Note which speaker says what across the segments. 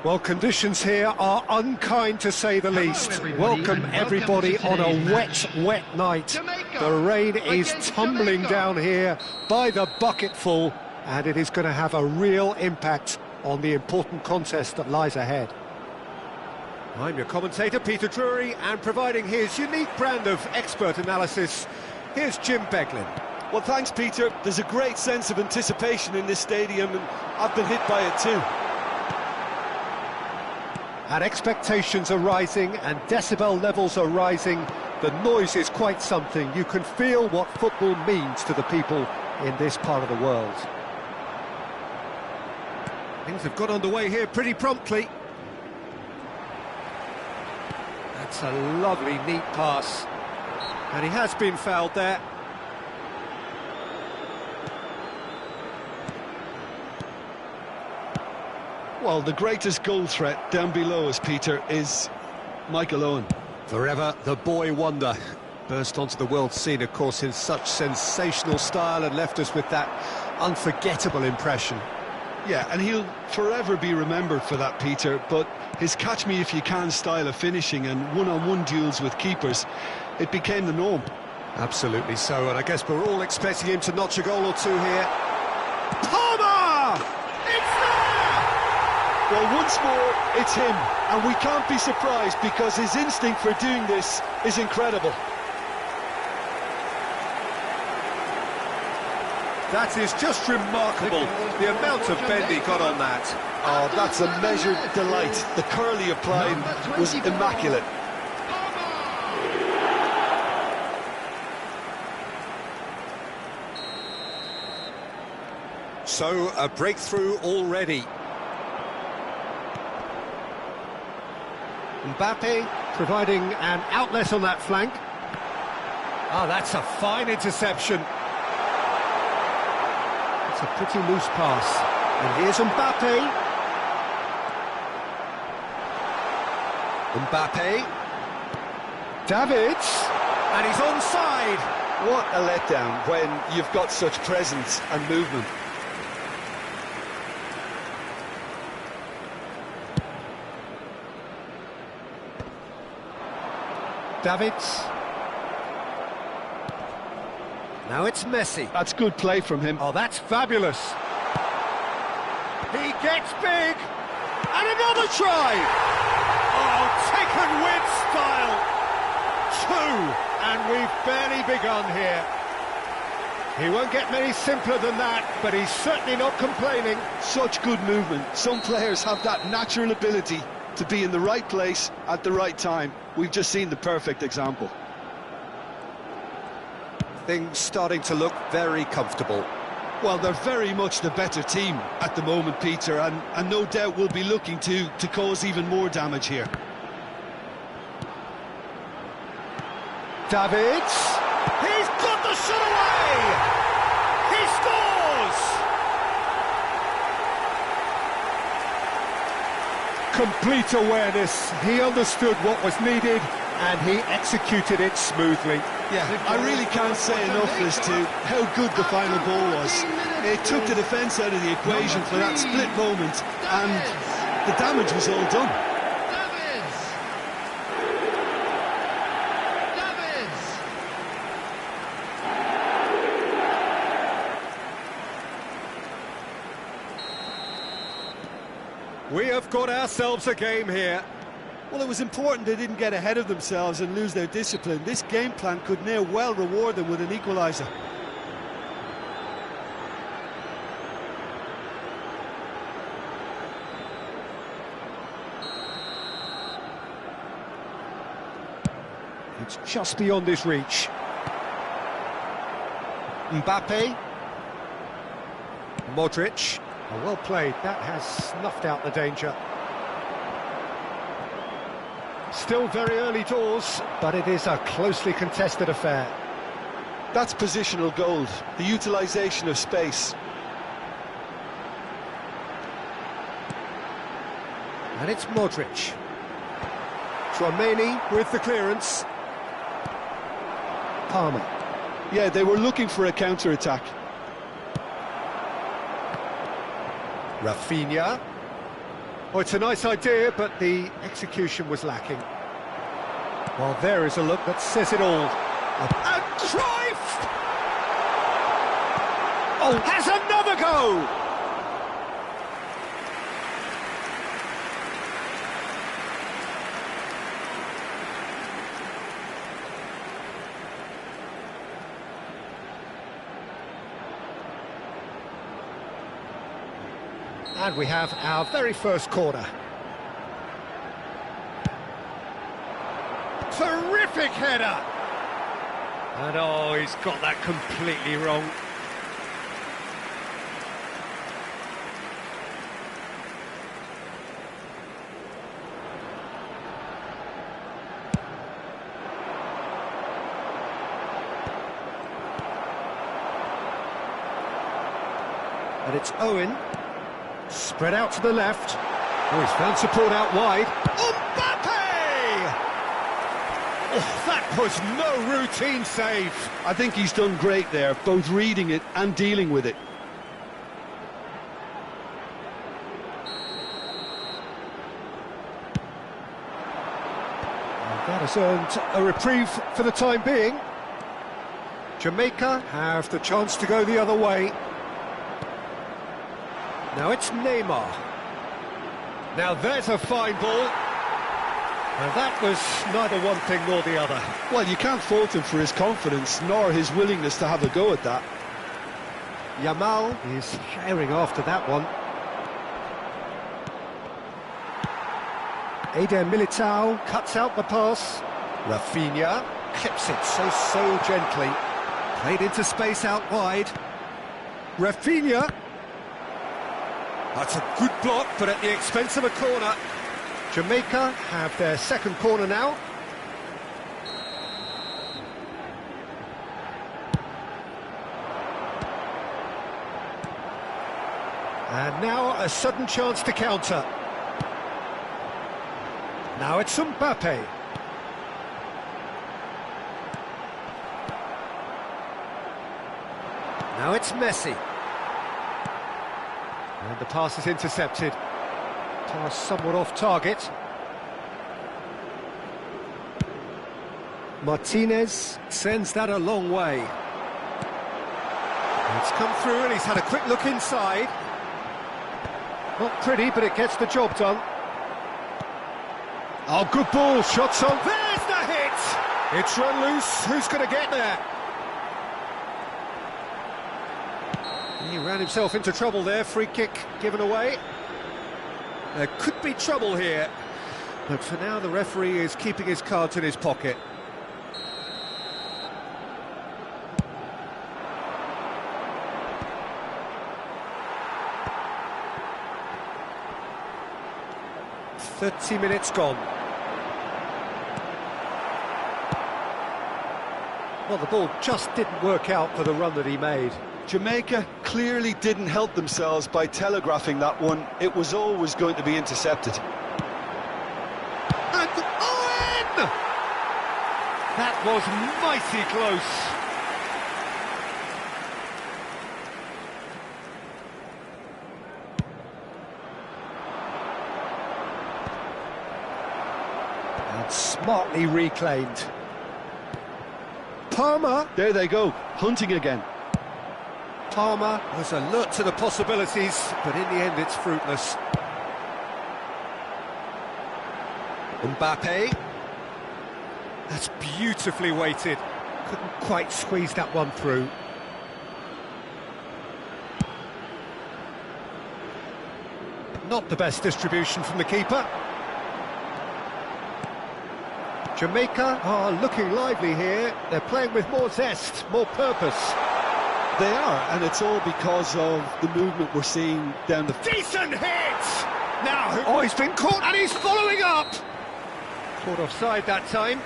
Speaker 1: Well, conditions here are unkind to say the least. Welcome everybody on a wet night. The rain is tumbling down here by the bucketful, and it is going to have a real impact on the important contest that lies ahead. I'm your commentator, Peter Drury, and providing his unique brand of expert analysis, here's Jim Beglin.
Speaker 2: Well, thanks, Peter. There's a great sense of anticipation in this stadium, and I've been hit by it too.
Speaker 1: And expectations are rising, and decibel levels are rising. The noise is quite something. You can feel what football means to the people in this part of the world. Things have got underway here pretty promptly. That's a lovely, neat pass. And he has been fouled there.
Speaker 2: Well, the greatest goal threat down below us, Peter, is Michael Owen.
Speaker 1: Forever the boy wonder. Burst onto the world scene, of course, in such sensational style and left us with that unforgettable impression.
Speaker 2: Yeah, and he'll forever be remembered for that, Peter, but his catch-me-if-you-can style of finishing and one-on-one duels with keepers, it became the norm.
Speaker 1: Absolutely so, and I guess we're all expecting him to notch a goal or two here. Palmer! It's there!
Speaker 2: Well, once more, it's him, and we can't be surprised because his instinct for doing this is incredible.
Speaker 1: That is just remarkable, the amount of bend he got on that.
Speaker 2: Oh, that's a measured delight. The curl he applied was immaculate.
Speaker 1: So, a breakthrough already. Mbappe providing an outlet on that flank. Ah, that's a fine interception. It's a pretty loose pass. And here's Mbappe. Mbappe. Davids. And he's onside.
Speaker 2: What a letdown when you've got such presence and movement.
Speaker 1: Davids. Now it's Messi.
Speaker 2: That's good play from him.
Speaker 1: Oh, that's fabulous. He gets big. And another try. Oh, taken with style. Two. And we've barely begun here. He won't get many simpler than that, but he's certainly not complaining.
Speaker 2: Such good movement. Some players have that natural ability to be in the right place at the right time. We've just seen the perfect example.
Speaker 1: Things starting to look very comfortable.
Speaker 2: Well, they're very much the better team at the moment, Peter, and no doubt will be looking to cause even more damage here.
Speaker 1: Davids. He's got the shot away! He scores! Complete awareness. He understood what was needed and he executed it smoothly.
Speaker 2: Yeah, I really can't say enough as to how good the final ball was. It took the defence out of the equation for that split moment, and the damage was all done.
Speaker 1: We have got ourselves a game here.
Speaker 2: Well, it was important they didn't get ahead of themselves and lose their discipline. This game plan could now well reward them with an equaliser.
Speaker 1: It's just beyond his reach. Mbappe. Modric. Oh, well played. That has snuffed out the danger. Still very early doors, but it is a closely contested affair.
Speaker 2: That's positional gold, the utilisation of space.
Speaker 1: And it's Modric. Tchouameni with the clearance. Palmer.
Speaker 2: Yeah, they were looking for a counter-attack.
Speaker 1: Rafinha. Oh, it's a nice idea, but the execution was lacking. Well, there is a look that says it all. And Cruyff! Oh, has another go! And we have our very first corner. Terrific header! And oh, he's got that completely wrong. And it's Owen. Spread out to the left. Oh, he's found support out wide. Mbappe! Oh, that was no routine save.
Speaker 2: I think he's done great there, both reading it and dealing with it.
Speaker 1: And that has earned a reprieve for the time being. Jamaica have the chance to go the other way. Now it's Neymar. Now there's a fine ball. And that was neither one thing nor the other.
Speaker 2: Well, you can't fault him for his confidence, nor his willingness to have a go at that.
Speaker 1: Yamal is sharing after that one. Eder Militao cuts out the pass. Rafinha clips it so gently. Played into space out wide. Rafinha. That's a good block, but at the expense of a corner. Jamaica have their second corner now. And now a sudden chance to counter. Now it's Mbappe. Now it's Messi. And the pass is intercepted. Pass somewhat off target. Martinez sends that a long way. It's come through and he's had a quick look inside. Not pretty, but it gets the job done. Oh, good ball, shots on. There's the hit! It's run loose, who's going to get there? He ran himself into trouble there, free kick given away. There could be trouble here, but for now the referee is keeping his cards in his pocket. "30 minutes gone." Well, the ball just didn't work out for the run that he made.
Speaker 2: Jamaica clearly didn't help themselves by telegraphing that one. It was always going to be intercepted.
Speaker 1: And Owen! That was mighty close. And smartly reclaimed. Palmer.
Speaker 2: There they go, hunting again.
Speaker 1: Palmer was alert to the possibilities, but in the end it's fruitless. Mbappe. That's beautifully weighted. Couldn't quite squeeze that one through. Not the best distribution from the keeper. Jamaica are looking lively here. They're playing with more zest, more purpose.
Speaker 2: They are, and it's all because of the movement we're seeing down the...
Speaker 1: Decent hit! Now, oh, he's been caught and he's following up! Caught offside that time.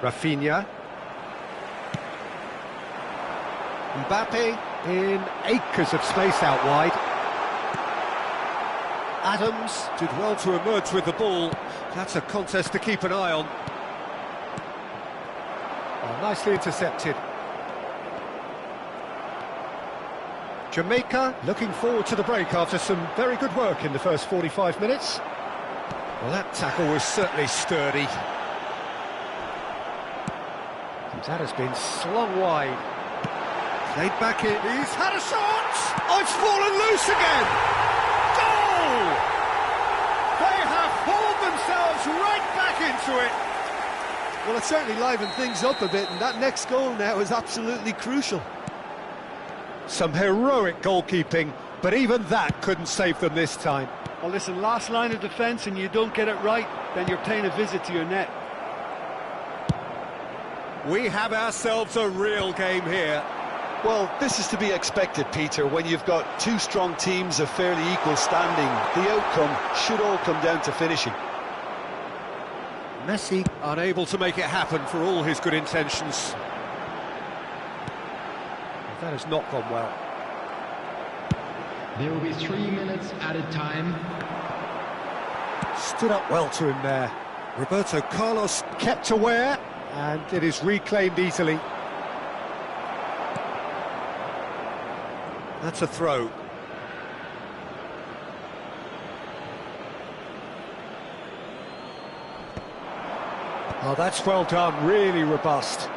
Speaker 1: Rafinha. Mbappe in acres of space out wide. Adams did well to emerge with the ball. That's a contest to keep an eye on. Oh, nicely intercepted. Jamaica looking forward to the break after some very good work in the first 45 minutes. Well, that tackle was certainly sturdy. That has been slung wide. Played back in. He's had a shot! Oh, it's fallen loose again! Goal! They have hauled themselves right back into it.
Speaker 2: Well, it certainly livened things up a bit, and that next goal now is absolutely crucial.
Speaker 1: Some heroic goalkeeping, but even that couldn't save them this time.
Speaker 2: Well, listen, last line of defence and you don't get it right, then you're paying a visit to your net.
Speaker 1: We have ourselves a real game here.
Speaker 2: Well, this is to be expected, Peter, when you've got two strong teams of fairly equal standing. The outcome should all come down to finishing.
Speaker 1: Messi unable to make it happen for all his good intentions. That has not gone well.
Speaker 3: There will be 3 minutes added time.
Speaker 1: Stood up well to him there. Roberto Carlos kept aware, and it is reclaimed easily. That's a throw. Oh, that's well done, really robust.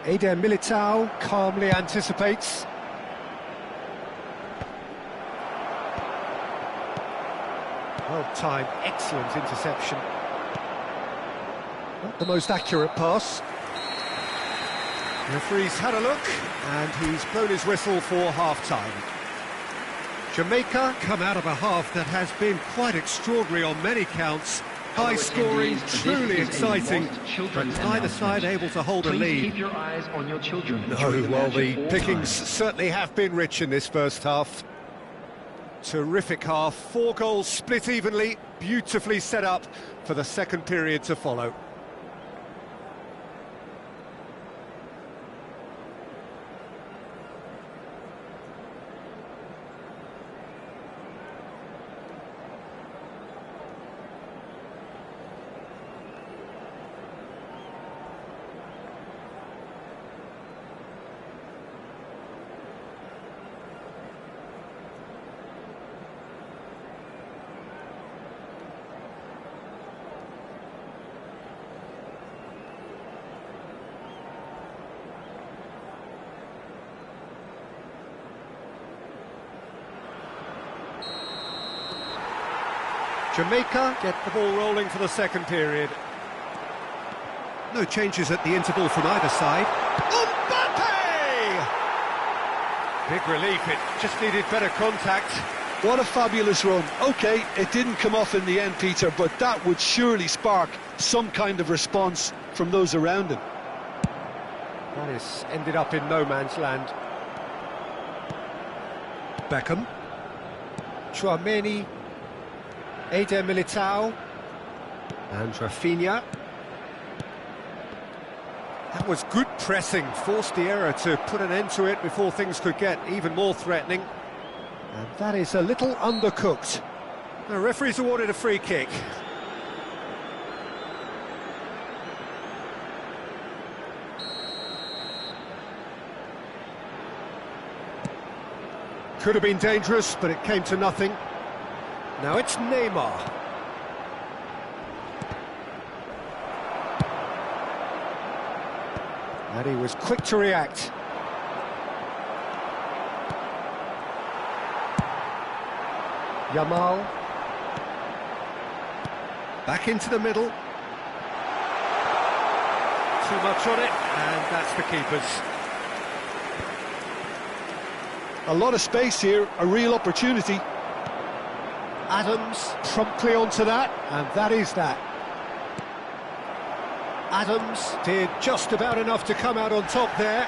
Speaker 1: Eder Militao calmly anticipates. Well timed, excellent interception. Not the most accurate pass. The referee's had a look, and he's blown his whistle for half-time. Jamaica come out of a half that has been quite extraordinary on many counts. High scoring, truly exciting, but neither side able to hold a lead.
Speaker 3: Keep your eyes on your children.
Speaker 1: No, well, the pickings certainly have been rich in this first half. Terrific half, 4 goals split evenly, beautifully set up for the second period to follow. Jamaica get the ball rolling for the second period. No changes at the interval from either side. Mbappe! Big relief, it just needed better contact.
Speaker 2: What a fabulous run. OK, it didn't come off in the end, Peter, but that would surely spark some kind of response from those around him.
Speaker 1: That is ended up in no man's land. Beckham. Chouameni. Eder Militao and Rafinha. That was good pressing, forced the error to put an end to it before things could get even more threatening. And that is a little undercooked. The referee's awarded a free kick. Could have been dangerous, but it came to nothing. Now it's Neymar. And he was quick to react. Yamal. Back into the middle. Too much on it, and that's the keeper's.
Speaker 2: A lot of space here, a real opportunity.
Speaker 1: Adams promptly onto that, and that is that. Adams did just about enough to come out on top there.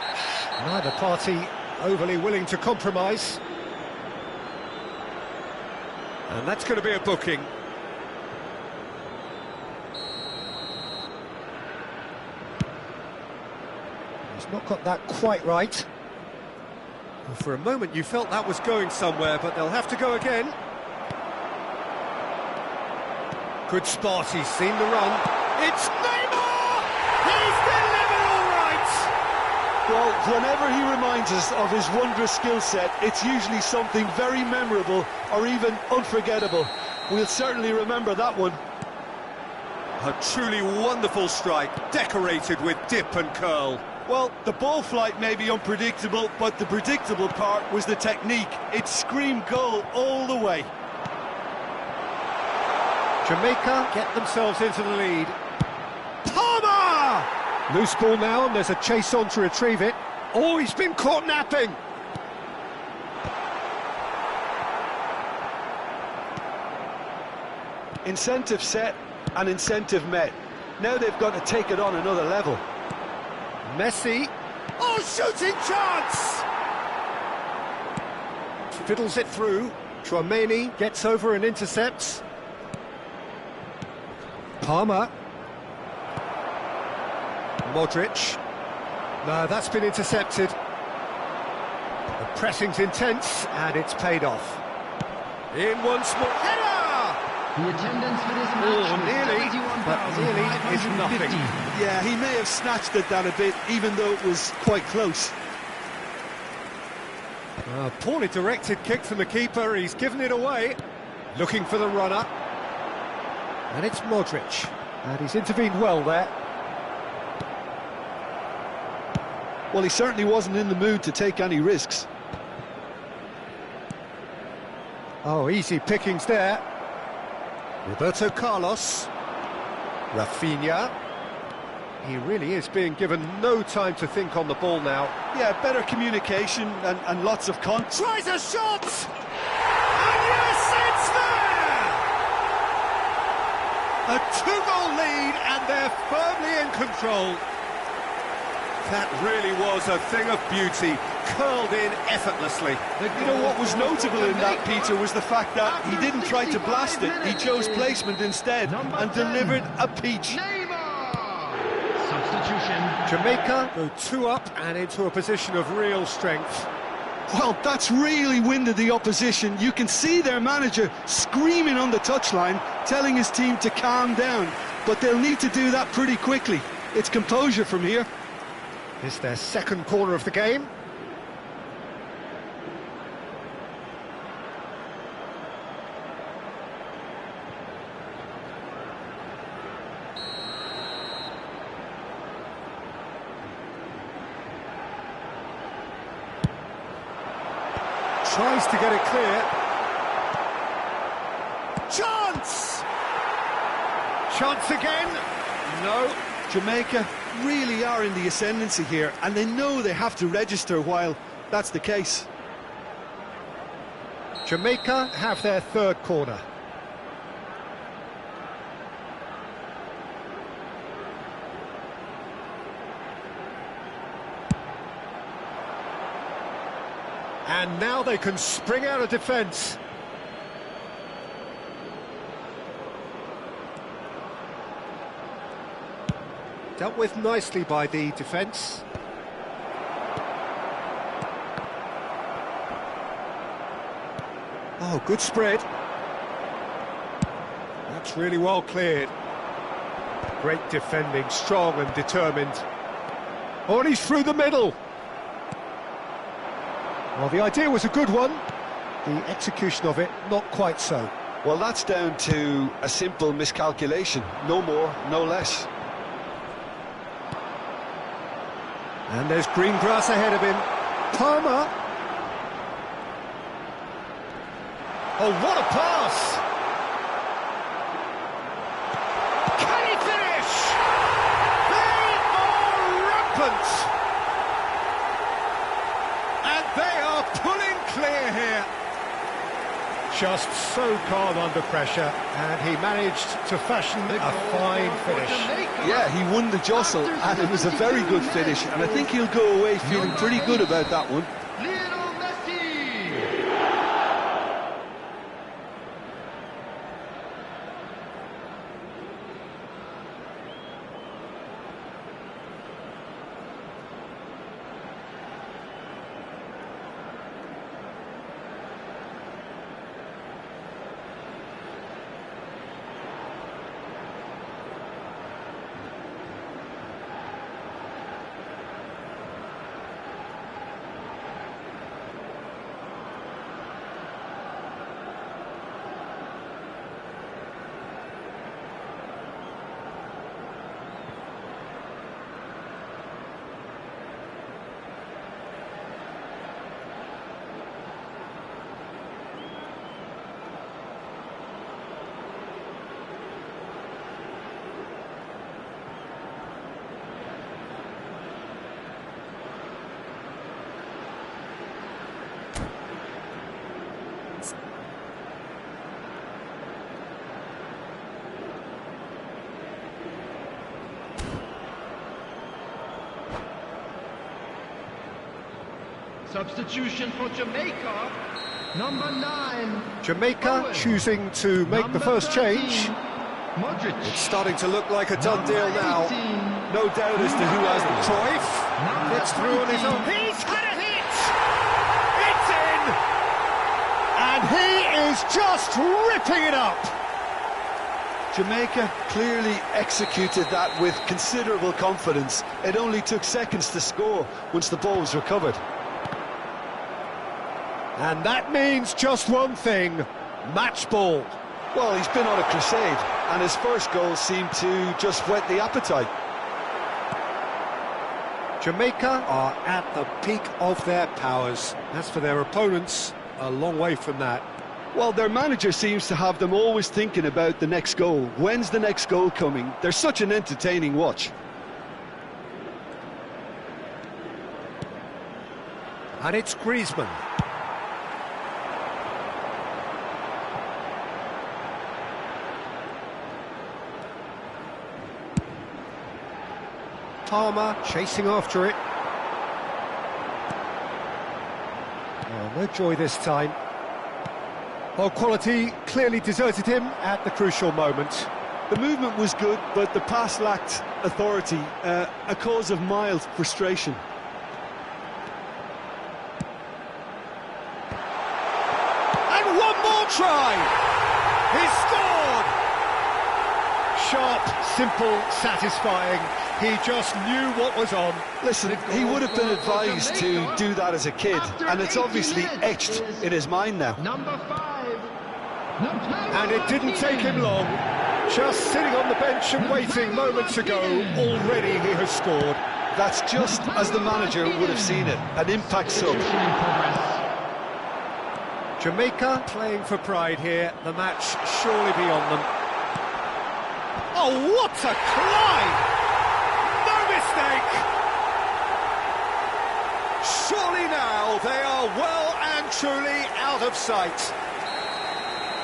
Speaker 1: Neither party overly willing to compromise. And that's going to be a booking. He's not got that quite right. For a moment you felt that was going somewhere, but they'll have to go again. Good spot, he's seen the run. It's Neymar! He's delivered all right!
Speaker 2: Well, whenever he reminds us of his wondrous skill set, it's usually something very memorable or even unforgettable. We'll certainly remember that one.
Speaker 1: A truly wonderful strike, decorated with dip and curl.
Speaker 2: Well, the ball flight may be unpredictable, but the predictable part was the technique. It screamed goal all the way.
Speaker 1: Jamaica get themselves into the lead. Palmer! Loose ball now, and there's a chase on to retrieve it. Oh, he's been caught napping.
Speaker 2: Incentive set and incentive met. Now they've got to take it on another level.
Speaker 1: Messi. Oh, shooting chance! Fiddles it through. Tchouaméni gets over and intercepts. Palmer. Modric. No, that's been intercepted. The pressing's intense, and it's paid off. In once more. Header!
Speaker 3: The attendance for this
Speaker 1: Oh,
Speaker 3: match
Speaker 1: nearly, but nearly is nothing.
Speaker 2: Yeah, he may have snatched at that a bit, even though it was quite close.
Speaker 1: A poorly directed kick from the keeper, he's given it away. Looking for the runner. And it's Modric, and he's intervened well there.
Speaker 2: Well, he certainly wasn't in the mood to take any risks.
Speaker 1: Oh, easy pickings there. Roberto Carlos. Rafinha. He really is being given no time to think on the ball now.
Speaker 2: Yeah, better communication and lots of contact.
Speaker 1: Tries a shot! And yes, it's there! A two-goal lead, and they're firmly in control. That really was a thing of beauty, curled in effortlessly.
Speaker 2: You know what was notable in that, Peter, was the fact that he didn't try to blast it. He chose placement instead and delivered a peach.
Speaker 3: Substitution.
Speaker 1: Jamaica go two up and into a position of real strength.
Speaker 2: Well, that's really winded the opposition. You can see their manager screaming on the touchline, telling his team to calm down. But they'll need to do that pretty quickly. It's composure from here.
Speaker 1: It's their second corner of the game. Tries to get it clear. Chance! Chance again. No.
Speaker 2: Jamaica really are in the ascendancy here, and they know they have to register while that's the case.
Speaker 1: Jamaica have their third corner. And now they can spring out of defence. Dealt with nicely by the defence. Oh, good spread. That's really well cleared. Great defending, strong and determined. Oh, and he's through the middle. Well, the idea was a good one. The execution of it, not quite so.
Speaker 2: Well, that's down to a simple miscalculation. No more, no less.
Speaker 1: And there's green grass ahead of him. Palmer. Oh, what a pass! Can he finish? They are rampant! And they are pulling clear here. Just so calm under pressure, and he managed to fashion a fine finish.
Speaker 2: Yeah, he won the jostle, and it was a very good finish, and I think he'll go away feeling pretty good about that one.
Speaker 3: Substitution for Jamaica. Number 9.
Speaker 1: Jamaica choosing to make the first change.
Speaker 3: Modric.
Speaker 1: It's starting to look like a done deal now. No doubt as to who has the Cruyff. Gets through on his own. He's had a hit! It's in! And he is just ripping it up!
Speaker 2: Jamaica clearly executed that with considerable confidence. It only took seconds to score once the ball was recovered.
Speaker 1: And that means just one thing, match ball.
Speaker 2: Well, he's been on a crusade, and his first goal seemed to just whet the appetite.
Speaker 1: Jamaica are at the peak of their powers. As for their opponents, a long way from that.
Speaker 2: Well, their manager seems to have them always thinking about the next goal. When's the next goal coming? They're such an entertaining watch.
Speaker 1: And it's Griezmann. Palmer chasing after it. Oh, no joy this time. Well, quality clearly deserted him at the crucial moment.
Speaker 2: The movement was good, but the pass lacked authority, a cause of mild frustration.
Speaker 1: And one more try! He's scored! Sharp, simple, satisfying. He just knew what was on.
Speaker 2: Listen, he would have been advised to do that as a kid, and it's obviously etched in his mind now.
Speaker 3: Number 5.
Speaker 1: And it didn't take him long. Just sitting on the bench and waiting moments ago, already he has scored.
Speaker 2: That's just as the manager would have seen it, an impact sub.
Speaker 1: Jamaica playing for pride here, the match surely beyond them. Oh, what a climb! No mistake! Surely now they are well and truly out of sight.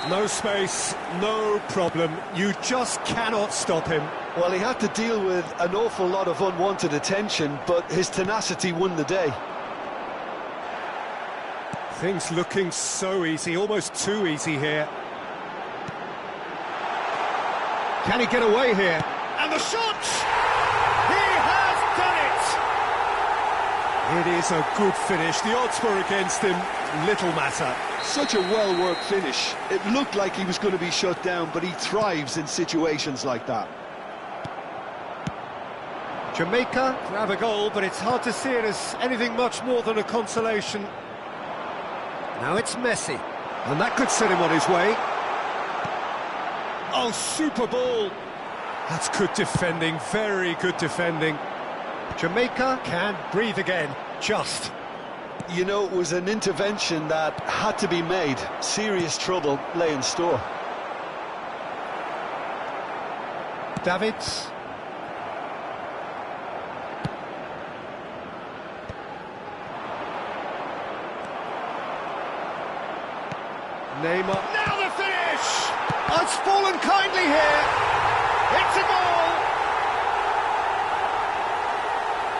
Speaker 1: No space, no problem. You just cannot stop him.
Speaker 2: Well, he had to deal with an awful lot of unwanted attention, but his tenacity won the day.
Speaker 1: Things looking so easy, almost too easy here. Can he get away here? And the shot! He has done it! It is a good finish. The odds were against him. Little matter.
Speaker 2: Such a well-worked finish. It looked like he was going to be shut down, but he thrives in situations like that.
Speaker 1: Jamaica grab a goal, but it's hard to see it as anything much more than a consolation. Now it's Messi, and that could set him on his way. Oh, super ball! That's good defending, very good defending. Jamaica can breathe again, just.
Speaker 2: You know, it was an intervention that had to be made. Serious trouble lay in store.
Speaker 1: Davids. Neymar. Now the finish! Oh, it's fallen kindly here. It's a goal!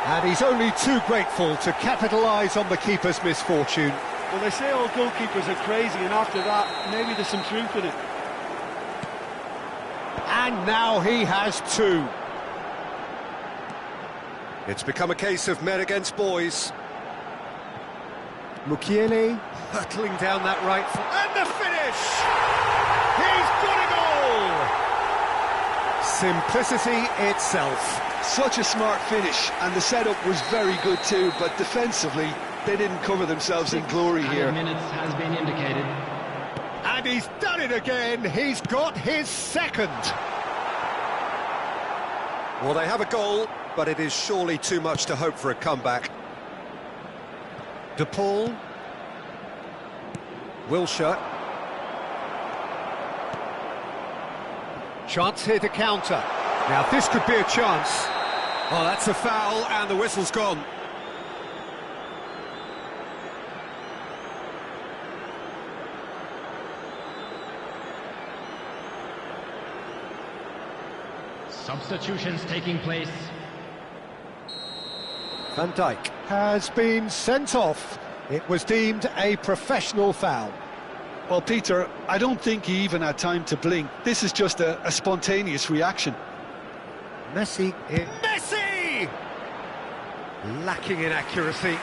Speaker 1: And he's only too grateful to capitalise on the keeper's misfortune.
Speaker 2: Well, they say all goalkeepers are crazy, and after that, maybe there's some truth in it.
Speaker 1: And now he has two. It's become a case of men against boys. Mukiele hurtling down that right foot. And the finish! He's got a goal! Simplicity itself.
Speaker 2: Such a smart finish, and the setup was very good too, but defensively, they didn't cover themselves in glory here.
Speaker 3: Minutes has been indicated.
Speaker 1: And he's done it again. He's got his second. Well, they have a goal, but it is surely too much to hope for a comeback. De Paul. Wilshere. Chance here to counter. Now this could be a chance. Oh, that's a foul, and the whistle's gone.
Speaker 3: Substitutions taking place.
Speaker 1: Van Dijk has been sent off. It was deemed a professional foul.
Speaker 2: Well, Peter, I don't think he even had time to blink. This is just a spontaneous reaction.
Speaker 1: Messi! Lacking in accuracy.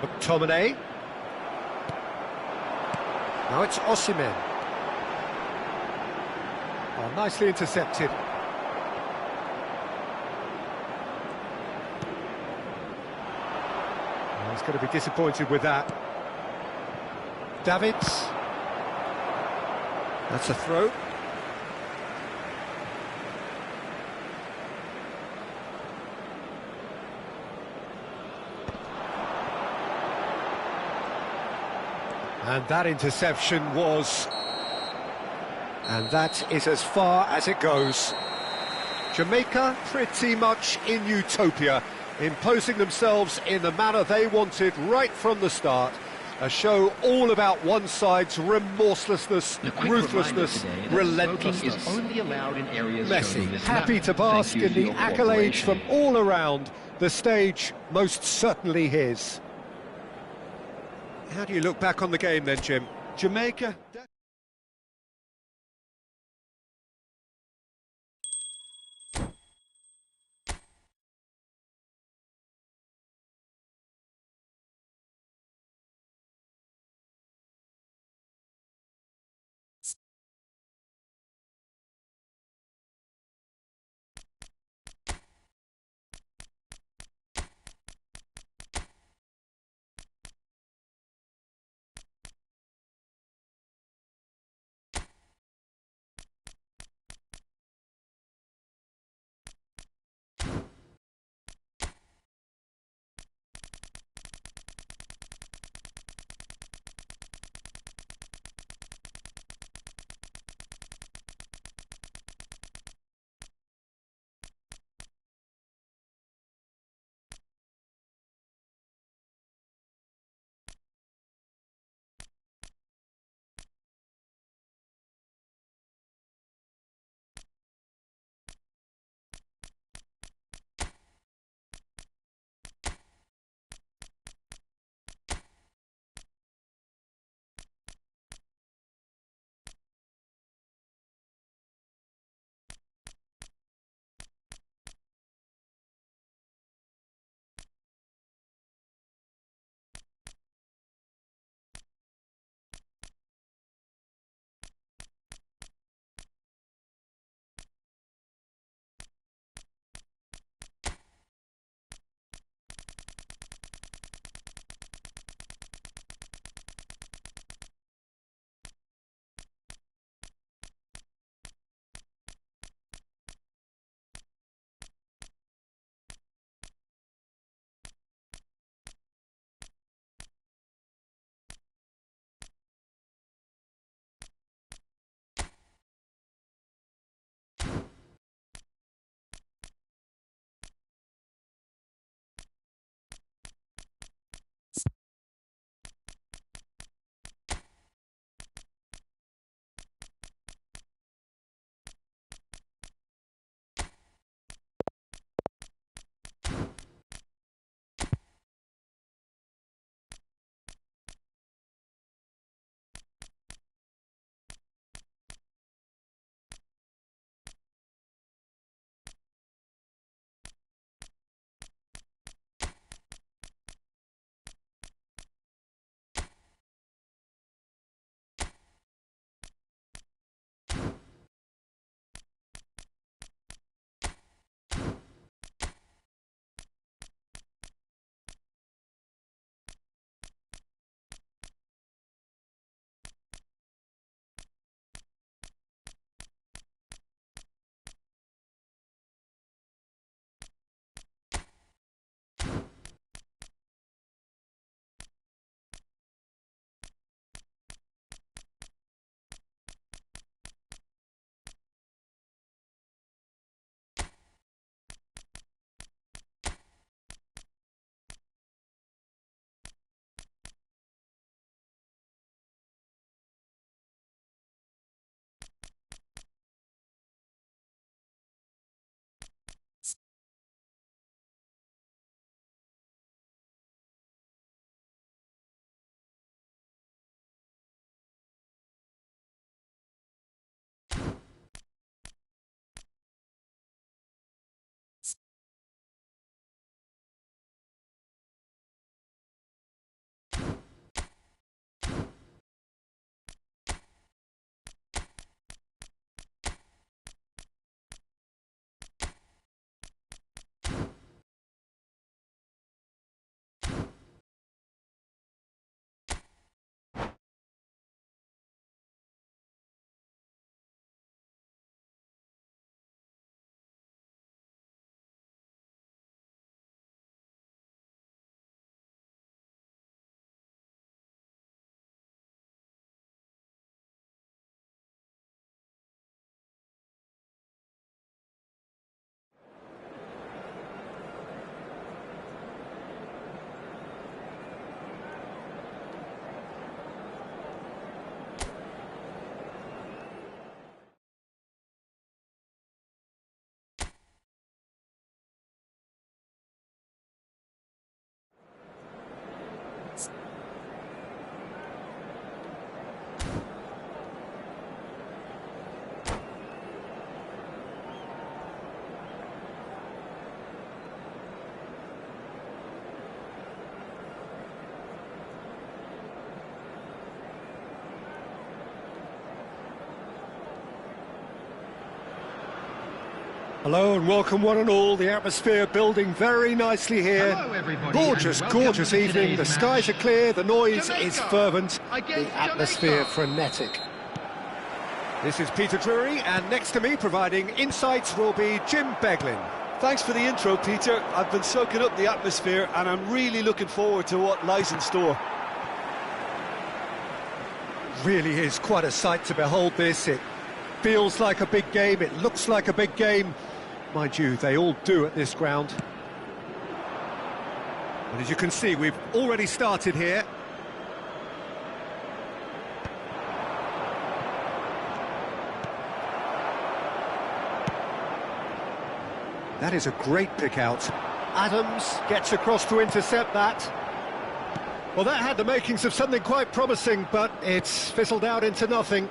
Speaker 1: McTominay. Now it's Osimhen. Oh, nicely intercepted. Oh, he's going to be disappointed with that. Davids. That's a throw. And that interception was... And that is as far as it goes. Jamaica pretty much in utopia, imposing themselves in the manner they wanted right from the start. A show all about one side's remorselessness, ruthlessness, relentlessness. Messi, happy to bask in the accolades from all around. The stage most certainly his. How do you look back on the game then, Jim?
Speaker 2: Jamaica...
Speaker 1: Hello and welcome one and all. The atmosphere building very nicely here.
Speaker 3: Hello, everybody,
Speaker 1: Gorgeous,
Speaker 3: and welcome
Speaker 1: gorgeous
Speaker 3: to
Speaker 1: evening. The
Speaker 3: today's
Speaker 1: skies are
Speaker 3: match.
Speaker 1: clear, the noise
Speaker 3: Jamaica
Speaker 1: is fervent,
Speaker 3: against
Speaker 1: the atmosphere
Speaker 3: Jamaica.
Speaker 1: frenetic. This is Peter Drury, and next to me providing insights will be Jim Beglin.
Speaker 2: Thanks for the intro, Peter. I've been soaking up the atmosphere and I'm really looking forward to what lies in store.
Speaker 1: Really is quite a sight to behold this. It feels like a big game, it looks like a big game. Mind you, they all do at this ground. And as you can see, we've already started here. That is a great pick out. Adams gets across to intercept that. Well, that had the makings of something quite promising, but it's fizzled out into nothing.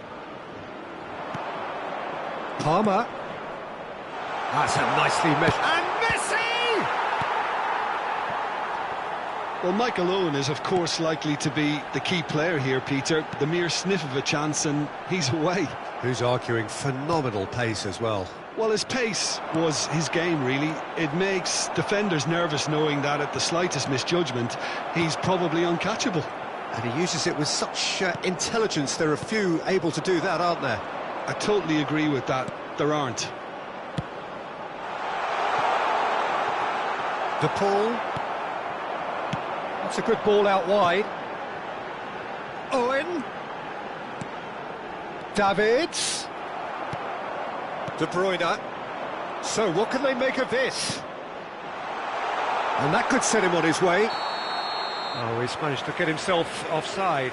Speaker 1: Palmer. That's a nicely measured... And Messi!
Speaker 2: Well, Michael Owen is, of course, likely to be the key player here, Peter. The mere sniff of a chance and he's away.
Speaker 1: Who's arguing phenomenal pace as well.
Speaker 2: Well, his pace was his game, really. It makes defenders nervous knowing that at the slightest misjudgment, he's probably uncatchable.
Speaker 1: And he uses it with such intelligence. There are few able to do that, aren't there?
Speaker 2: I totally agree with that. There aren't.
Speaker 1: De Paul. That's a good ball out wide. Owen. Davids. De Bruyne. So what can they make of this? And that could set him on his way. Oh, he's managed to get himself offside.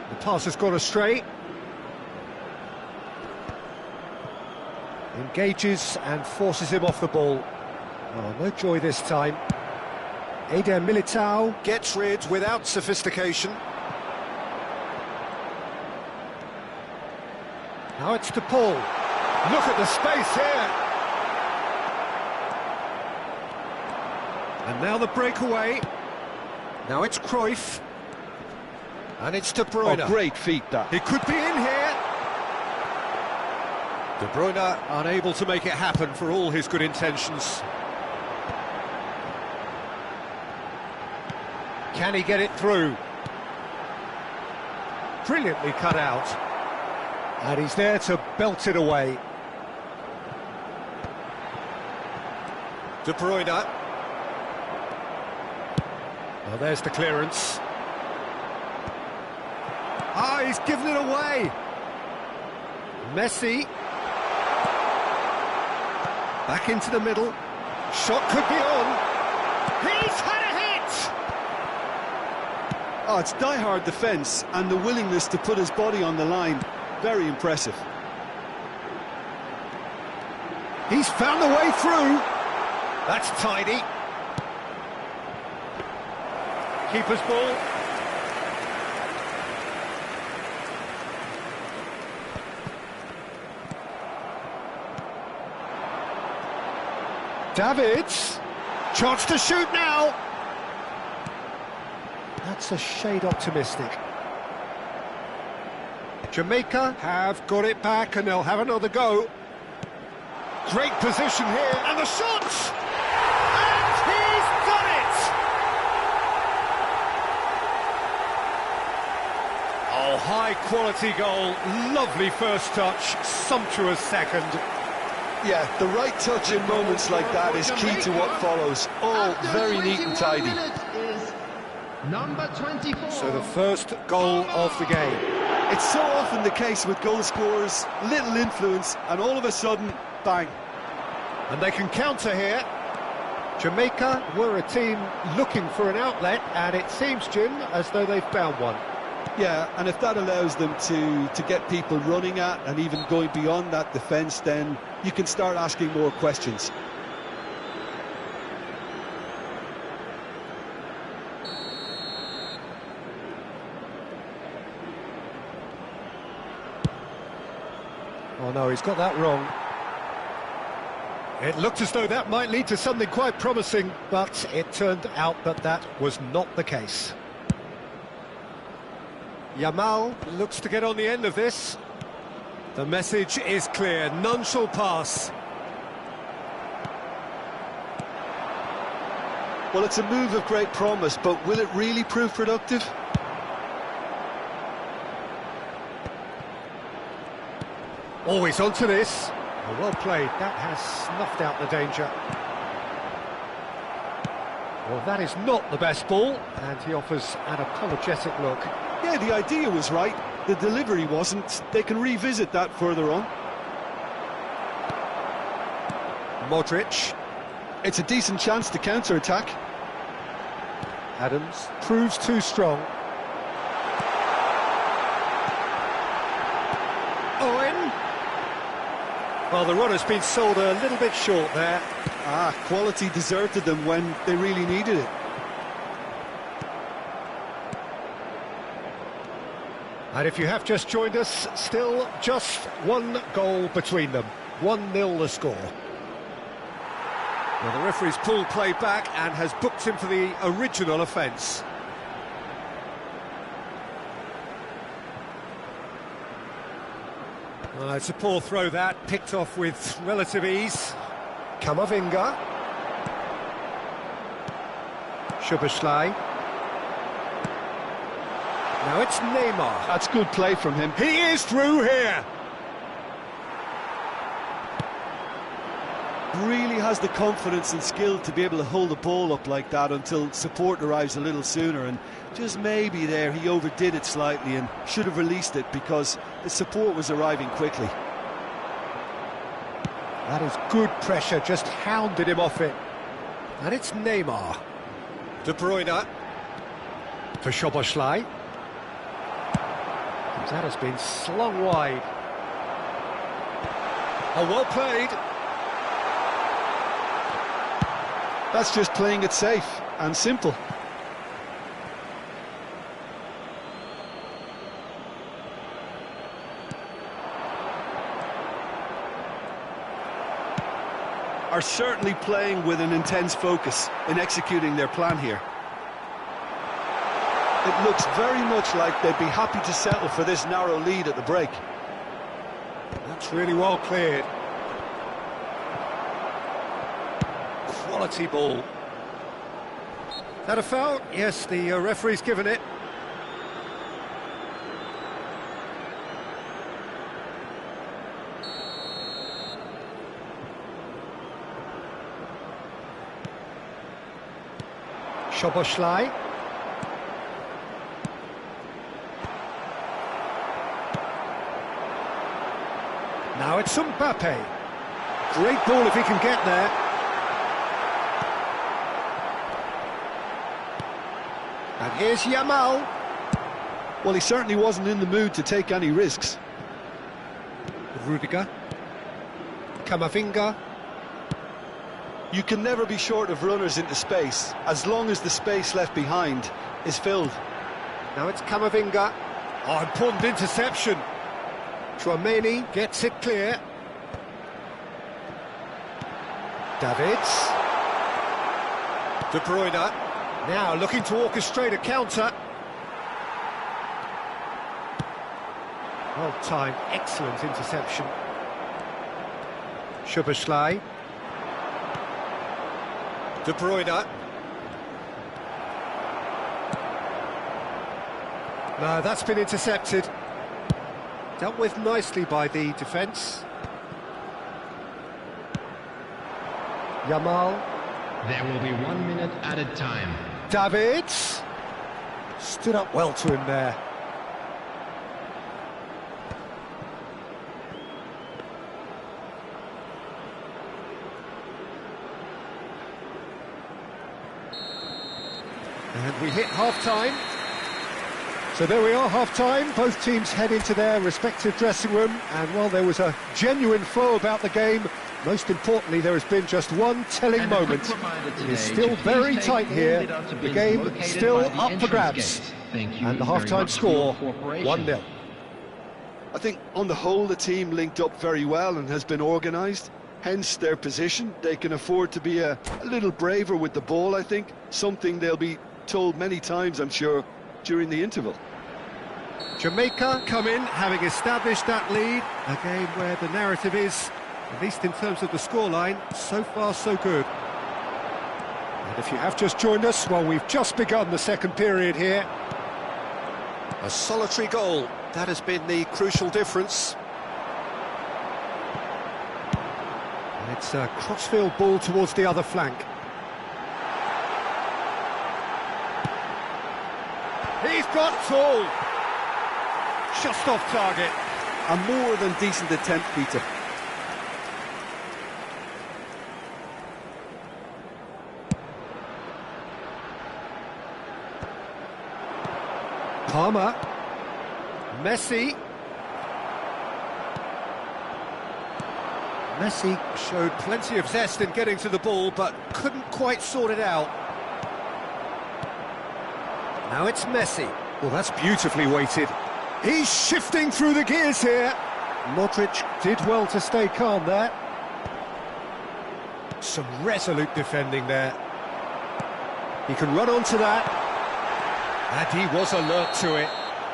Speaker 1: The pass has gone astray. Engages and forces him off the ball. Oh, no joy this time. Eder Militao gets rid without sophistication. Now it's De Paul. Look at the space here. And now the breakaway. Now it's Cruyff. And it's De Bruyne.
Speaker 2: Oh, great feat, that.
Speaker 1: He could be in here. De Bruyne unable to make it happen for all his good intentions. Can he get it through? Brilliantly cut out. And he's there to belt it away. De Bruyne. Well, there's the clearance. Ah, he's given it away. Messi. Back into the middle. Shot could be on. He's had a hit!
Speaker 2: Oh, it's die-hard defence and the willingness to put his body on the line. Very impressive.
Speaker 1: He's found a way through. That's tidy. Keeper's ball. Davids, chance to shoot now. That's a shade optimistic. Jamaica have got it back and they'll have another go. Great position here, and the shot! And he's done it! Oh, high quality goal, lovely first touch, sumptuous second.
Speaker 2: Yeah, the right touch in moments like that is key to what follows. Oh, very neat and tidy.
Speaker 3: Number 24.
Speaker 1: So the first goal of the game.
Speaker 2: It's so often the case with goal scorers, little influence, and all of a sudden, bang.
Speaker 1: And they can counter here. Jamaica were a team looking for an outlet, and it seems, Jim, as though they've found one.
Speaker 2: Yeah, and if that allows them to get people running at and even going beyond that defence, then you can start asking more questions.
Speaker 1: Oh no, he's got that wrong. It looked as though that might lead to something quite promising, but it turned out that that was not the case. Yamal looks to get on the end of this. The message is clear, none shall pass.
Speaker 2: Well, it's a move of great promise, but will it really prove productive?
Speaker 1: Always onto this. Well played, that has snuffed out the danger. Well, that is not the best ball, and he offers an apologetic look.
Speaker 2: Yeah, the idea was right, the delivery wasn't. They can revisit that further on.
Speaker 1: Modric.
Speaker 2: It's a decent chance to counter-attack.
Speaker 1: Adams proves too strong. Owen. Well, the runner's been sold a little bit short there.
Speaker 2: Quality deserted them when they really needed it.
Speaker 1: And if you have just joined us, still just one goal between them. 1-0 the score. Well, the referee's pulled play back and has booked him for the original offence. It's a poor throw that, picked off with relative ease. Camavinga. Szoboszlai. Now it's Neymar.
Speaker 2: That's good play from him.
Speaker 1: He is through here.
Speaker 2: Really has the confidence and skill to be able to hold the ball up like that until support arrives a little sooner, and just maybe there he overdid it slightly and should have released it because the support was arriving quickly.
Speaker 1: That is good pressure, just hounded him off it. And it's Neymar. De Bruyne for Szoboszlai. That has been slung wide. Oh, well played.
Speaker 2: That's just playing it safe and simple. Are certainly playing with an intense focus in executing their plan here. It looks very much like they'd be happy to settle for this narrow lead at the break.
Speaker 1: That's really well cleared. Quality ball. Is that a foul? Yes, the referee's given it. Szoboszlai. Now it's Mbappe. Great ball if he can get there. And here's Yamal.
Speaker 2: Well, he certainly wasn't in the mood to take any risks.
Speaker 1: Rudiger. Camavinga.
Speaker 2: You can never be short of runners into space, as long as the space left behind is filled.
Speaker 1: Now it's Camavinga. Oh, important interception. Tchouameni gets it clear. Davids. De Bruyne. Now looking to orchestrate a counter. Well timed, excellent interception. Szoboszlai. De Bruyne. No, that's been intercepted. Dealt with nicely by the defence. Yamal.
Speaker 3: There will be 1 minute added time.
Speaker 1: Davids. Stood up well to him there. And we hit half-time. So there we are, half-time. Both teams head into their respective dressing room. And while there was a genuine flow about the game, most importantly, there has been just one telling moment. It is still very tight here. The game still up for grabs. And the half-time score, 1-0.
Speaker 2: I think on the whole the team linked up very well and has been organised. hence their position. They can afford to be a little braver with the ball, I think. Something they'll be told many times, I'm sure, during the interval.
Speaker 1: Jamaica come in, having established that lead. A game where the narrative is, at least in terms of the scoreline, so far so good. And if you have just joined us, well, we've just begun the second period here. A solitary goal, that has been the crucial difference. And it's a crossfield ball towards the other flank. He's got full. Just off target.
Speaker 2: A more than decent attempt, Peter.
Speaker 1: Palmer. Messi. Messi showed plenty of zest in getting to the ball, but couldn't quite sort it out. Now it's Messi. Well, that's beautifully weighted. He's shifting through the gears here. Modric did well to stay calm there. Some resolute defending there. He can run onto that. And he was alert to it.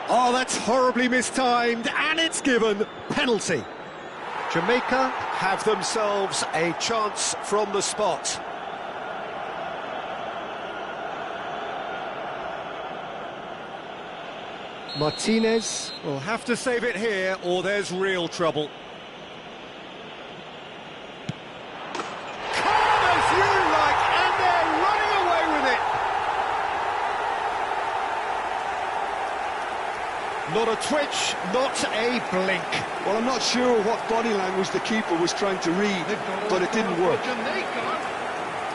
Speaker 1: Oh, that's horribly mistimed, and it's given. Penalty. Jamaica have themselves a chance from the spot. Martinez will have to save it here, or there's real trouble. Calm as you like, and they're running away with it. Not a twitch, not a blink.
Speaker 2: Well, I'm not sure what body language the keeper was trying to read, but it didn't work.
Speaker 3: Jamaica,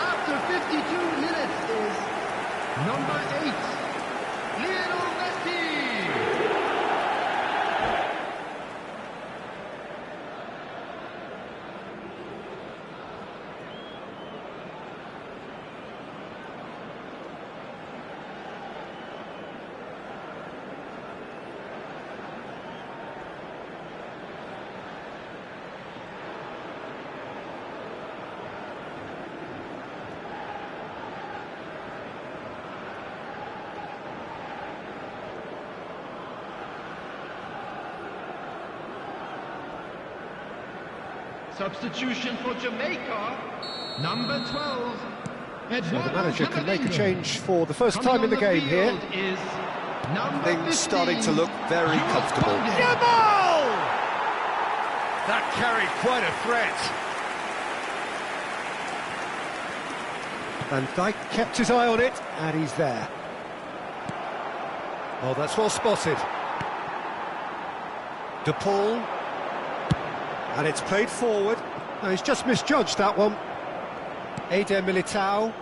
Speaker 3: after 52 minutes, is number 8, Lionel Messi. Substitution for Jamaica, number 12.
Speaker 1: So the manager can make a change for the first time in the game here. Things starting to look very comfortable. Jamal! That carried quite a threat. Van Dijk kept his eye on it, and he's there. Oh, that's well spotted. De Paul. And it's played forward. No, he's just misjudged that one. Eder Militao.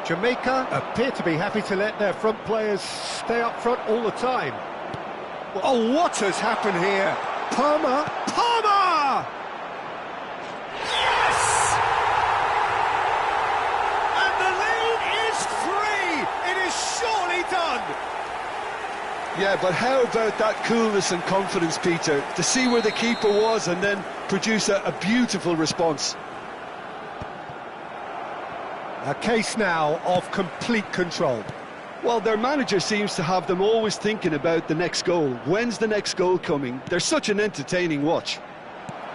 Speaker 1: Jamaica appear to be happy to let their front players stay up front all the time. Oh, what has happened here? Palmer! Palmer! Yes! And the lead is free! It is surely done!
Speaker 2: Yeah, but how about that coolness and confidence, Peter, to see where the keeper was and then produce a beautiful response.
Speaker 1: A case now of complete control.
Speaker 2: Well, their manager seems to have them always thinking about the next goal. When's the next goal coming? They're such an entertaining watch.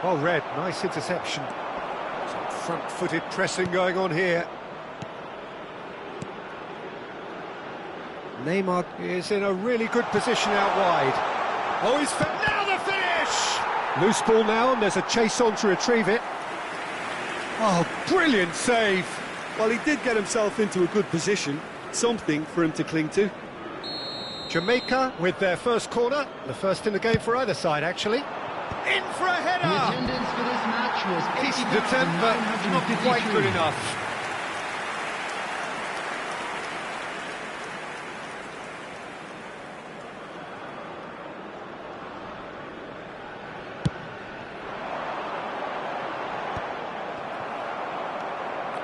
Speaker 1: Oh, Red, nice interception. Some front-footed pressing going on here. Neymar is in a really good position out wide. Oh, he's now the finish! Loose ball now, and there's a chase on to retrieve it. Oh, brilliant save!
Speaker 2: Well, he did get himself into a good position, something for him to cling to.
Speaker 1: Jamaica with their first corner, the first in the game for either side, actually. In for a header!
Speaker 3: The attendance for this match was
Speaker 1: Decent attempt, but not quite good enough.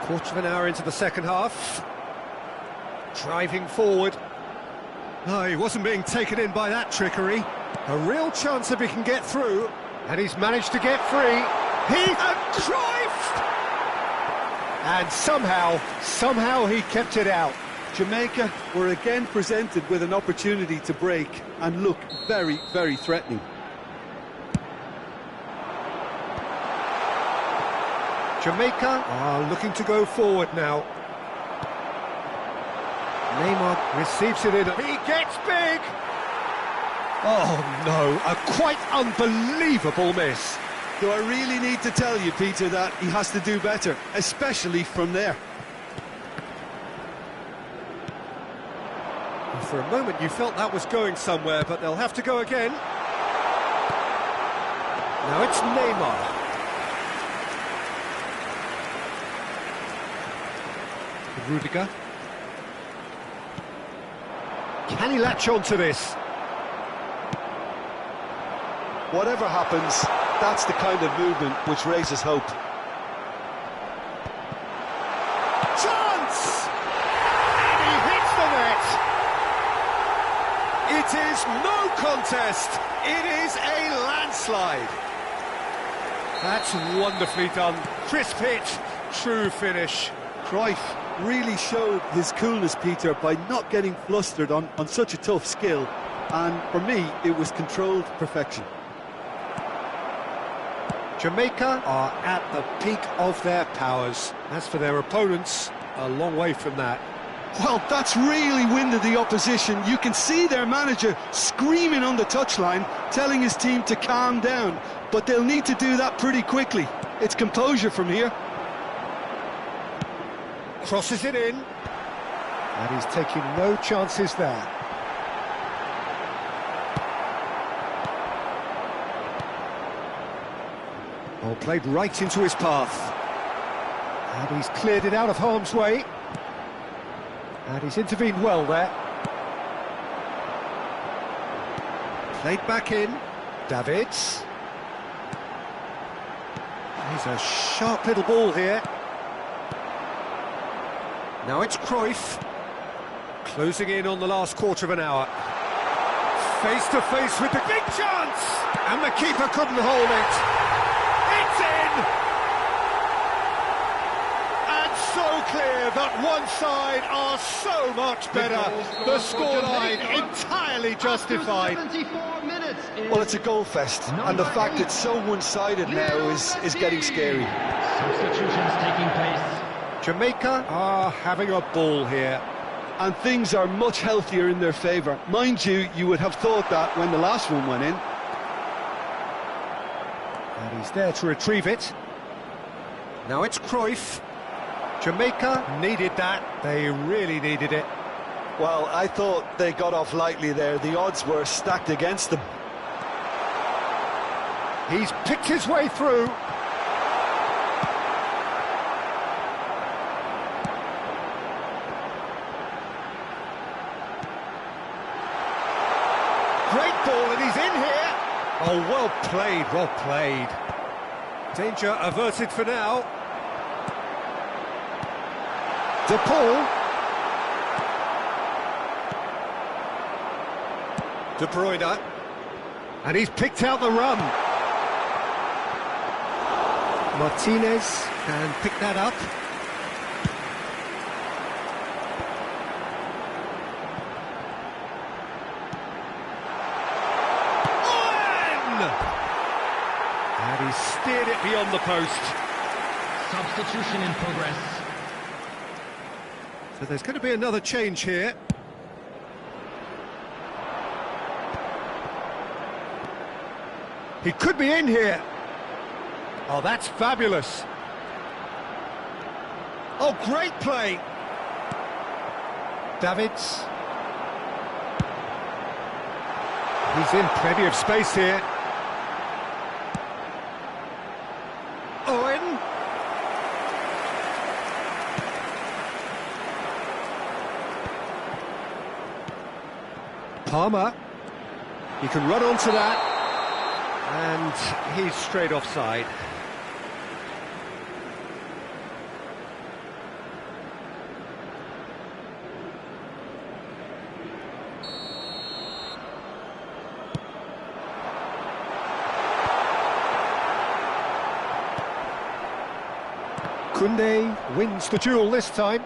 Speaker 1: Quarter of an hour into the second half. Driving forward. Oh, he wasn't being taken in by that trickery. A real chance if he can get through. And he's managed to get free. And Cruyff! And somehow he kept it out.
Speaker 2: Jamaica were again presented with an opportunity to break and look very, very threatening.
Speaker 1: Jamaica are looking to go forward now. Neymar receives it in. He gets big! Oh no, a quite unbelievable miss.
Speaker 2: Do I really need to tell you, Peter, that he has to do better, especially from there?
Speaker 1: And for a moment you felt that was going somewhere, but they'll have to go again. Now it's Neymar. Rudiger. Can he latch on to this?
Speaker 2: Whatever happens, that's the kind of movement which raises hope.
Speaker 1: Chance! And he hits the net! It is no contest, it is a landslide. That's wonderfully done. Crisp hit, true finish.
Speaker 2: Cruyff really showed his coolness, Peter, by not getting flustered on such a tough skill. And for me, it was controlled perfection.
Speaker 1: Jamaica are at the peak of their powers. As for their opponents, a long way from that.
Speaker 2: Well, that's really winded the opposition. You can see their manager screaming on the touchline, telling his team to calm down. But they'll need to do that pretty quickly. It's composure from here.
Speaker 1: Crosses it in. And he's taking no chances there. Ball played right into his path. And he's cleared it out of harm's way. And he's intervened well there. Played back in. Davids. He's a sharp little ball here. Now it's Cruyff. Closing in on the last quarter of an hour. Face to face with the big chance! And the keeper couldn't hold it. It's in! And so clear that one side are so much better. The scoreline entirely justified.
Speaker 2: Well, it's a goal fest, and the fact it's so one-sided now is getting scary.
Speaker 3: Substitutions taking place.
Speaker 1: Jamaica are having a ball here.
Speaker 2: And things are much healthier in their favour. Mind you, you would have thought that when the last one went in.
Speaker 1: And he's there to retrieve it. Now it's Cruyff. Jamaica needed that. They really needed it.
Speaker 2: Well, I thought they got off lightly there. The odds were stacked against them.
Speaker 1: He's picked his way through. Great ball, and he's in here. Oh, well played, well played. Danger averted for now. De Paul. De Bruyne. And he's picked out the run. Martinez can pick that up. And he steered it beyond the post.
Speaker 3: Substitution in progress.
Speaker 1: So there's going to be another change here. He could be in here. Oh, that's fabulous. Oh, great play. Davids. He's in plenty of space here. Owen. Palmer. He can run onto that. And he's straight offside. Koundé wins the duel this time.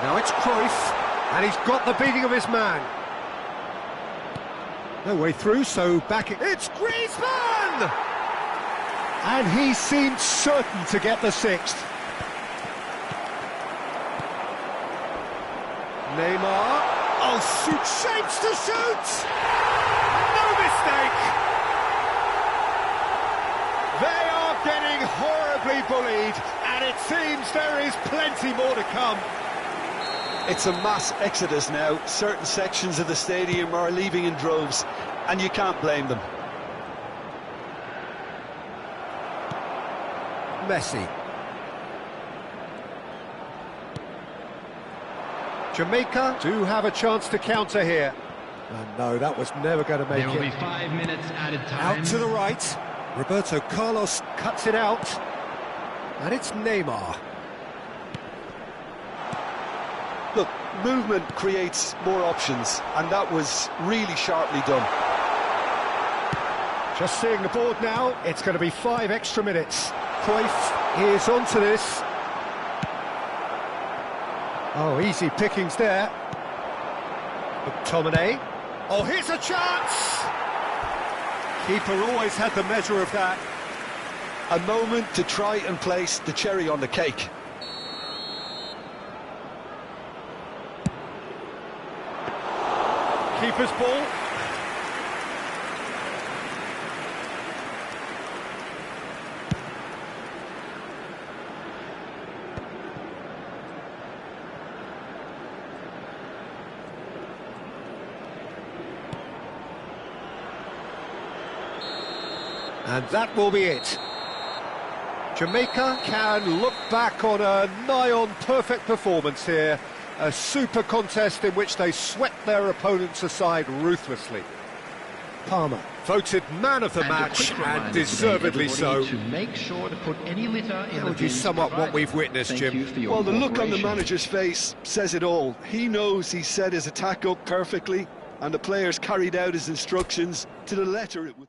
Speaker 1: Now it's Cruyff, and he's got the beating of his man. No way through, so back it's Griezmann! And he seemed certain to get the sixth. Neymar, oh, shoot, shapes to shoot! No mistake! They are getting horribly bullied, and it seems there is plenty more to come.
Speaker 2: It's a mass exodus now. Certain sections of the stadium are leaving in droves, and you can't blame them.
Speaker 1: Messi. Jamaica do have a chance to counter here. And no, that was never going to make
Speaker 3: There will
Speaker 1: it.
Speaker 3: be 5 minutes added time.
Speaker 1: Out to the right. Roberto Carlos cuts it out. And it's Neymar.
Speaker 2: Look, movement creates more options, and that was really sharply done.
Speaker 1: Just seeing the board now, it's going to be 5 extra minutes. Cruyff is onto this. Oh, easy pickings there. McTominay. Oh, here's a chance! Keeper always had the measure of that.
Speaker 2: A moment to try and place the cherry on the cake.
Speaker 1: Keeper's ball. And that will be it. Jamaica can look back on a nigh-on perfect performance here. A super contest in which they swept their opponents aside ruthlessly. Palmer, voted man of the match, and deservedly so.
Speaker 3: To make sure to put any litter in
Speaker 1: How
Speaker 3: the
Speaker 1: would you
Speaker 3: bins
Speaker 1: sum up what
Speaker 3: provided.
Speaker 1: we've witnessed,
Speaker 3: Thank
Speaker 1: Jim?
Speaker 3: you for your
Speaker 2: Well, the look on the
Speaker 3: cooperation.
Speaker 2: manager's face says it all. He knows he set his attack up perfectly, and the players carried out his instructions to the letter. It would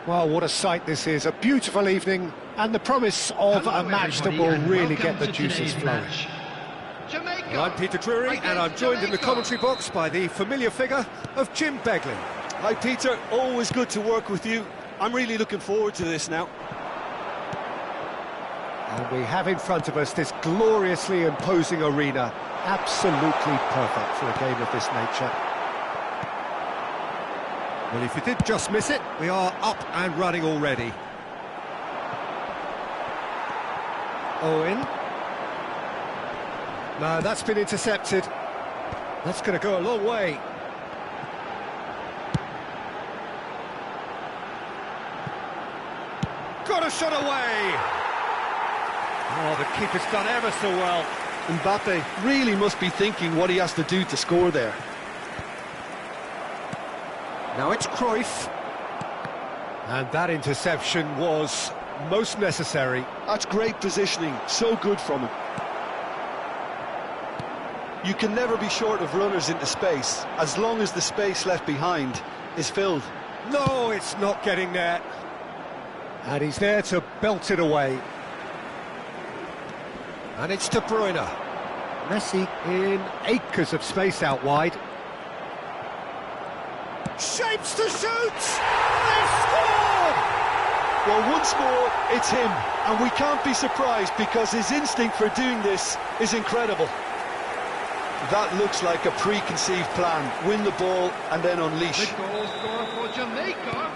Speaker 1: Well, what a sight this is, a beautiful evening, and the promise of a match that will really get the juices flowing.
Speaker 3: Jamaica.
Speaker 4: Well, I'm Peter Drury, and I'm joined in the commentary box by the familiar figure of Jim Beglin.
Speaker 2: Hi Peter, always good to work with you. I'm really looking forward to this now.
Speaker 1: And we have in front of us this gloriously imposing arena, absolutely perfect for a game of this nature.
Speaker 4: Well, if you did just miss it, we are up and running already.
Speaker 1: Owen. No, that's been intercepted. That's going to go a long way.
Speaker 4: Got a shot away! Oh, the keeper's done ever so well.
Speaker 2: Mbappe really must be thinking what he has to do to score there.
Speaker 4: Now it's Cruyff.
Speaker 1: And that interception was most necessary.
Speaker 2: That's great positioning, so good from him. You can never be short of runners into space, as long as the space left behind is filled.
Speaker 4: No, it's not getting there.
Speaker 1: And he's there to belt it away.
Speaker 4: And it's De Bruyne.
Speaker 1: Messi in acres of space out wide.
Speaker 4: Shapes to shoot! They've scored!
Speaker 2: Well, one score, it's him, and we can't be surprised because his instinct for doing this is incredible. That looks like a preconceived plan. Win the ball and then unleash.
Speaker 3: The goal scorer for Jamaica.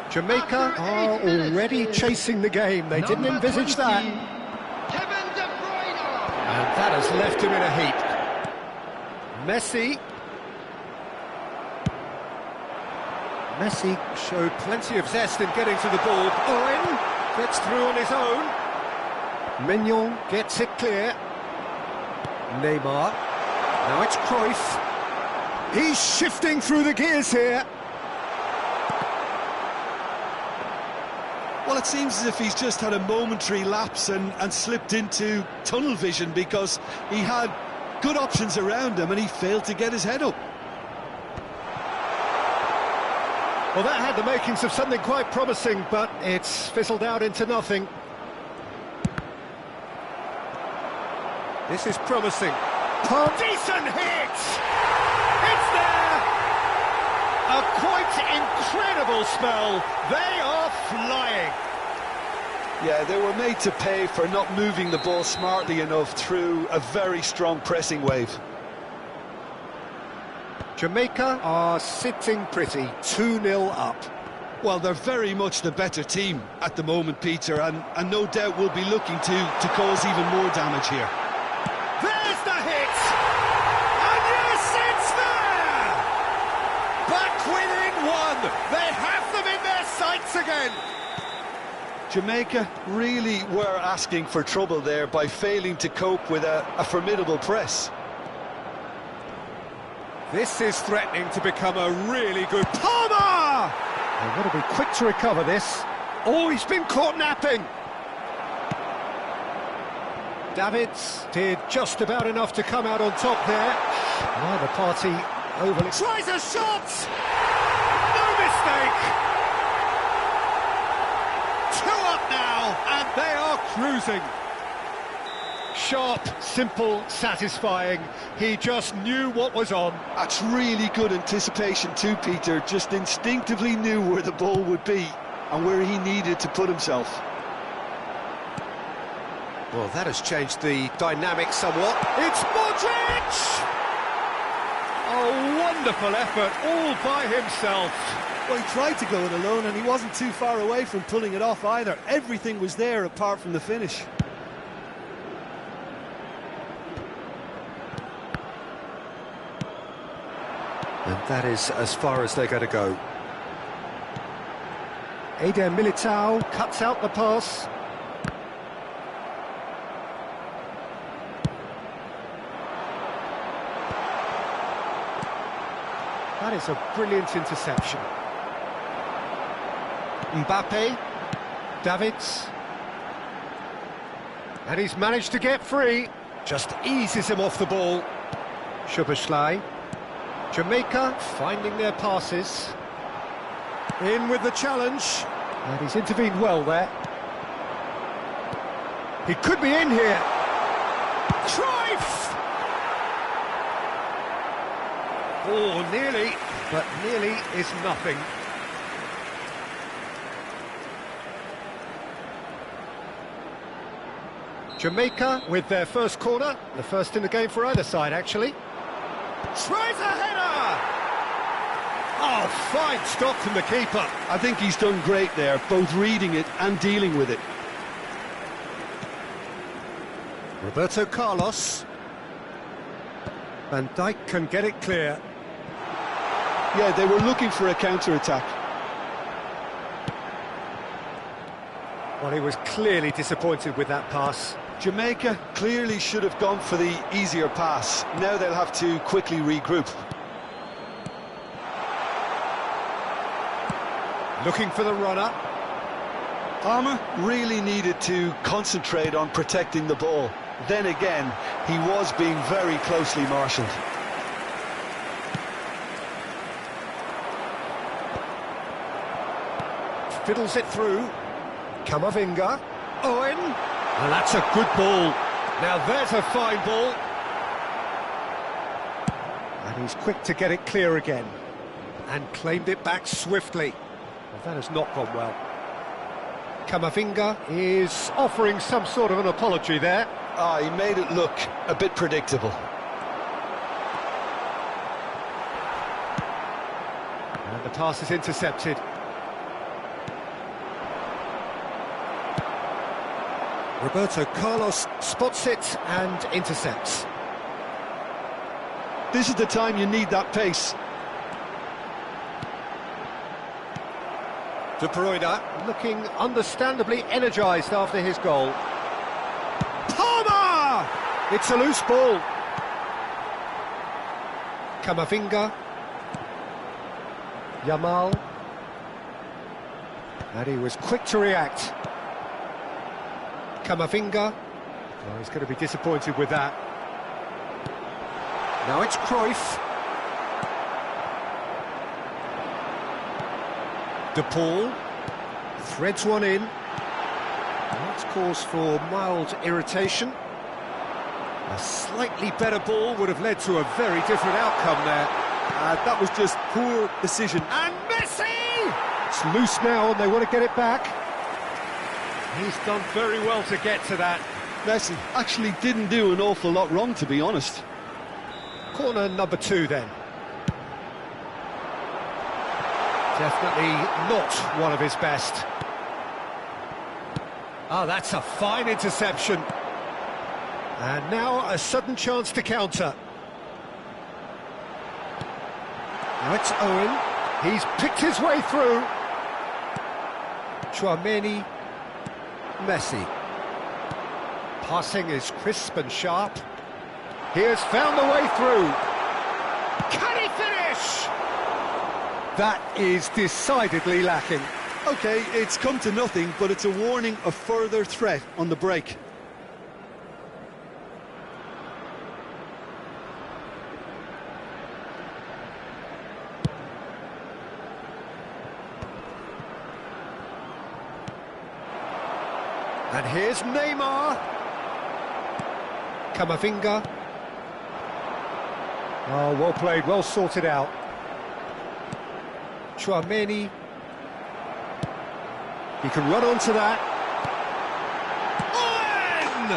Speaker 1: Jamaica are already chasing the game. They didn't
Speaker 3: Number
Speaker 1: envisage
Speaker 3: 20,
Speaker 1: that.
Speaker 3: Kevin De Bruyne.
Speaker 1: And that has left him in a heap. Messi. Messi
Speaker 4: Showed plenty of zest in getting to the ball. Owen gets through on his own.
Speaker 1: Mignon gets it clear. Neymar.
Speaker 4: Now it's Cruyff.
Speaker 1: He's shifting through the gears here.
Speaker 2: Well, it seems as if he's just had a momentary lapse and slipped into tunnel vision because he had good options around him and he failed to get his head up.
Speaker 1: Well, that had the makings of something quite promising, but it's fizzled out into nothing.
Speaker 4: This is promising.
Speaker 1: Decent hit! It's there! A quite incredible spell. They are flying.
Speaker 2: Yeah, they were made to pay for not moving the ball smartly enough through a very strong pressing wave.
Speaker 1: Jamaica are sitting pretty, 2-0 up.
Speaker 2: Well, they're very much the better team at the moment, Peter, and no doubt will be looking to cause even more damage here.
Speaker 1: There's the hit! And yes, it's there! Back within one! They have them in their sights again!
Speaker 2: Jamaica really were asking for trouble there by failing to cope with a formidable press.
Speaker 4: This is threatening to become a really good... Palmer!
Speaker 1: They've got to be quick to recover this.
Speaker 4: Oh, he's been caught napping!
Speaker 1: Davids did just about enough to come out on top there. Neither party overly...
Speaker 4: Tries a shot! No mistake! 2 up now, and they are cruising.
Speaker 1: Sharp, simple, satisfying. He just knew what was on.
Speaker 2: That's really good anticipation too, Peter. Just instinctively knew where the ball would be and where he needed to put himself.
Speaker 4: Well, that has changed the dynamic somewhat. It's Modric!
Speaker 1: A wonderful effort, all by himself.
Speaker 2: Well, he tried to go it alone and he wasn't too far away from pulling it off either. Everything was there apart from the finish.
Speaker 4: And that is as far as they're going to go.
Speaker 1: Eder Militao cuts out the pass. That is a brilliant interception. Mbappe, Davids, and he's managed to get free. Just eases him off the ball. Szoboszlai. Jamaica finding their passes.
Speaker 4: In with the challenge.
Speaker 1: And he's intervened well there. He could be in here. Cruyff! Oh, nearly, but nearly is nothing. Jamaica with their first corner, the first in the game for either side, actually. Tries a header! Oh, fine stop from the keeper.
Speaker 2: I think he's done great there, both reading it and dealing with it.
Speaker 1: Roberto Carlos. Van Dijk can get it clear.
Speaker 2: Yeah, they were looking for a counter-attack.
Speaker 1: Well, he was clearly disappointed with that pass.
Speaker 2: Jamaica clearly should have gone for the easier pass. Now they'll have to quickly regroup.
Speaker 1: Looking for the runner.
Speaker 2: Palmer really needed to concentrate on protecting the ball. Then again, he was being very closely marshalled.
Speaker 1: Fiddles it through. Camavinga. Owen. And that's a good ball. Now there's a fine ball. And he's quick to get it clear again. And claimed it back swiftly. Well, that has not gone well. Camavinga is offering some sort of an apology there.
Speaker 2: He made it look a bit predictable.
Speaker 1: And the pass is intercepted. Roberto Carlos spots it and intercepts.
Speaker 2: This is the time you need that pace.
Speaker 1: De Bruyne looking understandably energised after his goal. Palmer! It's a loose ball. Camavinga. Yamal. And he was quick to react. Camavinga. Oh, he's going to be disappointed with that. Now it's Cruyff. De Paul threads one in. That's cause for mild irritation. A slightly better ball would have led to a very different outcome there.
Speaker 2: That was just poor decision.
Speaker 1: And Messi! It's loose now and they want to get it back. He's done very well to get to that.
Speaker 2: Messi actually didn't do an awful lot wrong, to be honest.
Speaker 1: Corner number 2 then. Definitely not one of his best. Oh, that's a fine interception. And now a sudden chance to counter. Now it's Owen. He's picked his way through. Tchouaméni. Messi. Passing is crisp and sharp. He has found a way through. Can he finish? That is decidedly lacking.
Speaker 2: OK, it's come to nothing, but it's a warning of further threat on the break.
Speaker 1: And here's Neymar. Camavinga. Oh, well played, well sorted out. Tchouaméni. He can run onto that. Owen!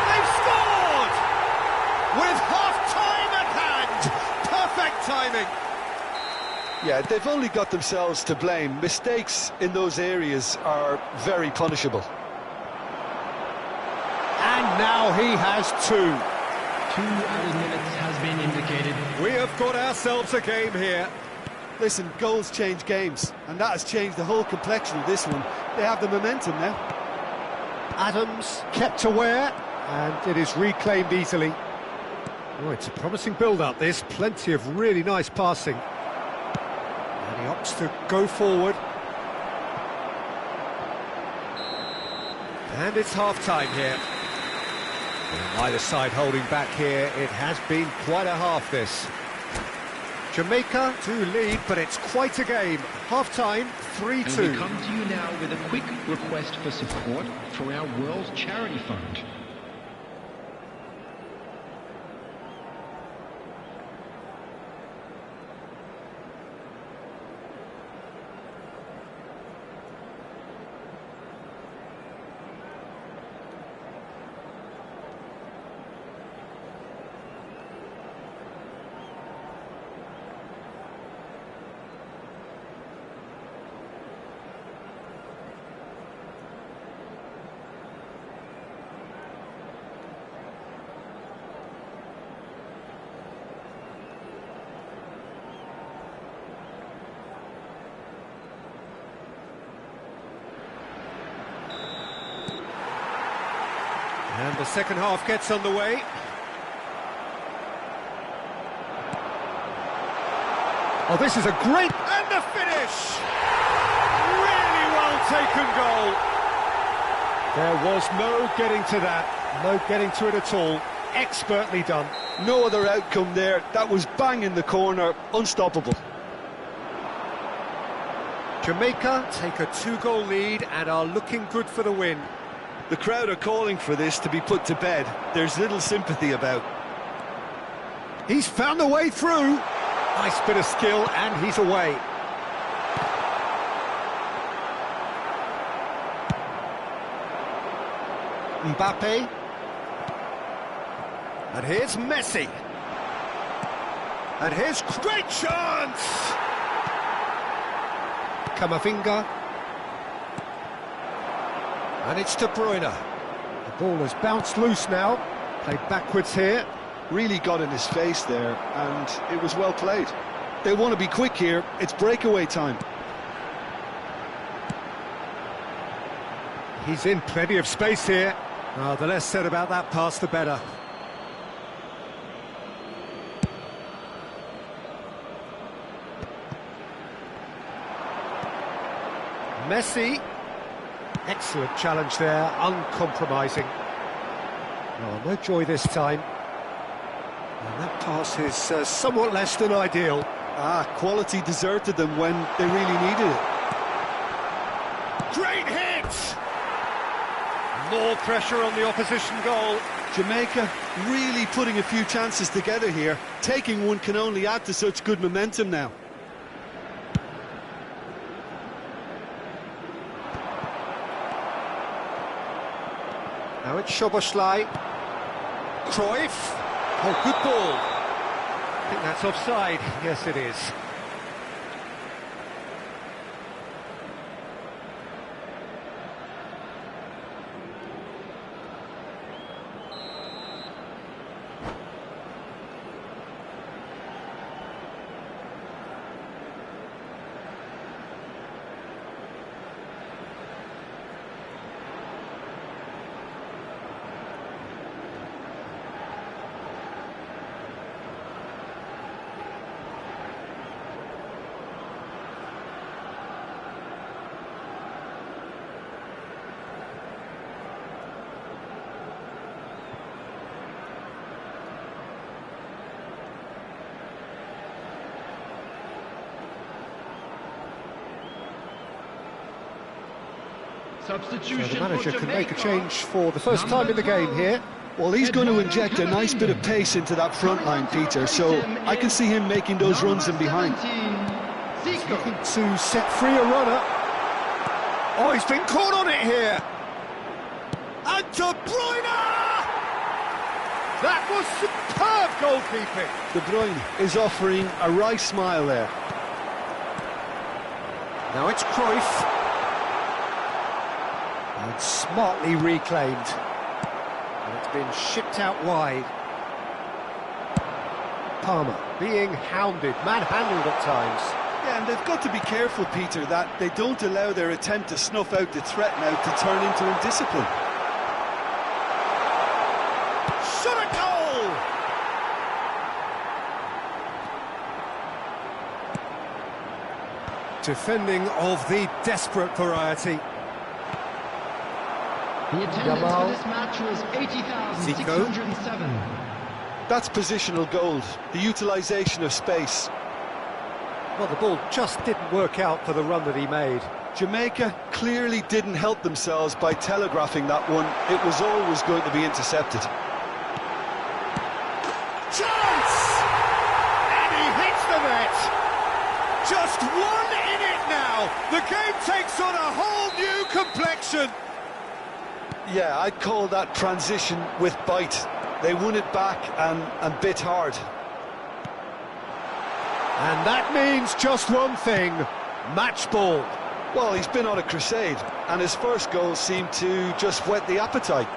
Speaker 1: They've scored! With half-time at hand! Perfect timing!
Speaker 2: Yeah, they've only got themselves to blame. Mistakes in those areas are very punishable.
Speaker 1: And now he has 2.
Speaker 5: 2 added minutes has been indicated.
Speaker 1: We have got ourselves a game here.
Speaker 2: Listen, goals change games, and that has changed the whole complexion of this one. They have the momentum now.
Speaker 1: Adams kept aware, and it is reclaimed easily. Oh, it's a promising build-up, this. Plenty of really nice passing. And he opts to go forward. And it's half-time here. And either side holding back here. It has been quite a half, this. Jamaica to lead, but it's quite a game. Half-time, 3-2.
Speaker 5: And we come to you now with a quick request for support for our World Charity Fund.
Speaker 1: And the second half gets underway. Oh, this is a great... And the finish! Really well taken goal. There was no getting to that. No getting to it at all. Expertly done.
Speaker 2: No other outcome there. That was bang in the corner. Unstoppable.
Speaker 1: Jamaica take a 2-goal lead and are looking good for the win.
Speaker 2: The crowd are calling for this to be put to bed. There's little sympathy about.
Speaker 1: He's found a way through. Nice bit of skill, and he's away. Mbappe. And here's Messi. And here's great chance! Camavinga. And it's De Bruyne. The ball has bounced loose now. Played backwards here.
Speaker 2: Really got in his face there, and it was well played. They want to be quick here. It's breakaway time.
Speaker 1: He's in plenty of space here. Oh, the less said about that pass, the better. Messi. Excellent challenge there, uncompromising. Oh, no joy this time. And that pass is somewhat less than ideal.
Speaker 2: Quality deserted them when they really needed it.
Speaker 1: Great hit! More pressure on the opposition goal.
Speaker 2: Jamaica really putting a few chances together here. Taking one can only add to such good momentum now.
Speaker 1: Now it's Szoboszlai. Cruyff. Oh, good ball. I think that's offside. Yes, it is.
Speaker 3: Substitution.
Speaker 1: So the manager
Speaker 3: for
Speaker 1: can make a
Speaker 3: Jamaica.
Speaker 1: change for the first time in the game here.
Speaker 2: Well, he's going to inject a nice bit of pace into that front line, Peter, so I can see him making those runs in behind.
Speaker 1: He's looking to set free a runner. Oh, he's been caught on it here. And De Bruyne! That was superb goalkeeping.
Speaker 2: De Bruyne is offering a wry smile there.
Speaker 1: Now it's Cruyff. And smartly reclaimed. And it's been shipped out wide. Palmer being hounded, manhandled at times.
Speaker 2: Yeah, and they've got to be careful, Peter, that they don't allow their attempt to snuff out the threat now to turn into indiscipline.
Speaker 1: Shot a goal! Defending of the desperate variety.
Speaker 5: The attendance for this match was 80,607.
Speaker 2: That's positional gold, the utilisation of space.
Speaker 1: Well, the ball just didn't work out for the run that he made.
Speaker 2: Jamaica clearly didn't help themselves by telegraphing that one. It was always going to be intercepted.
Speaker 1: Chance! And he hits the net! Just one in it now! The game takes on a whole new complexion!
Speaker 2: Yeah, I'd call that transition with bite. They won it back and bit hard.
Speaker 1: And that means just one thing, match ball.
Speaker 2: Well, he's been on a crusade, and his first goal seemed to just whet the appetite.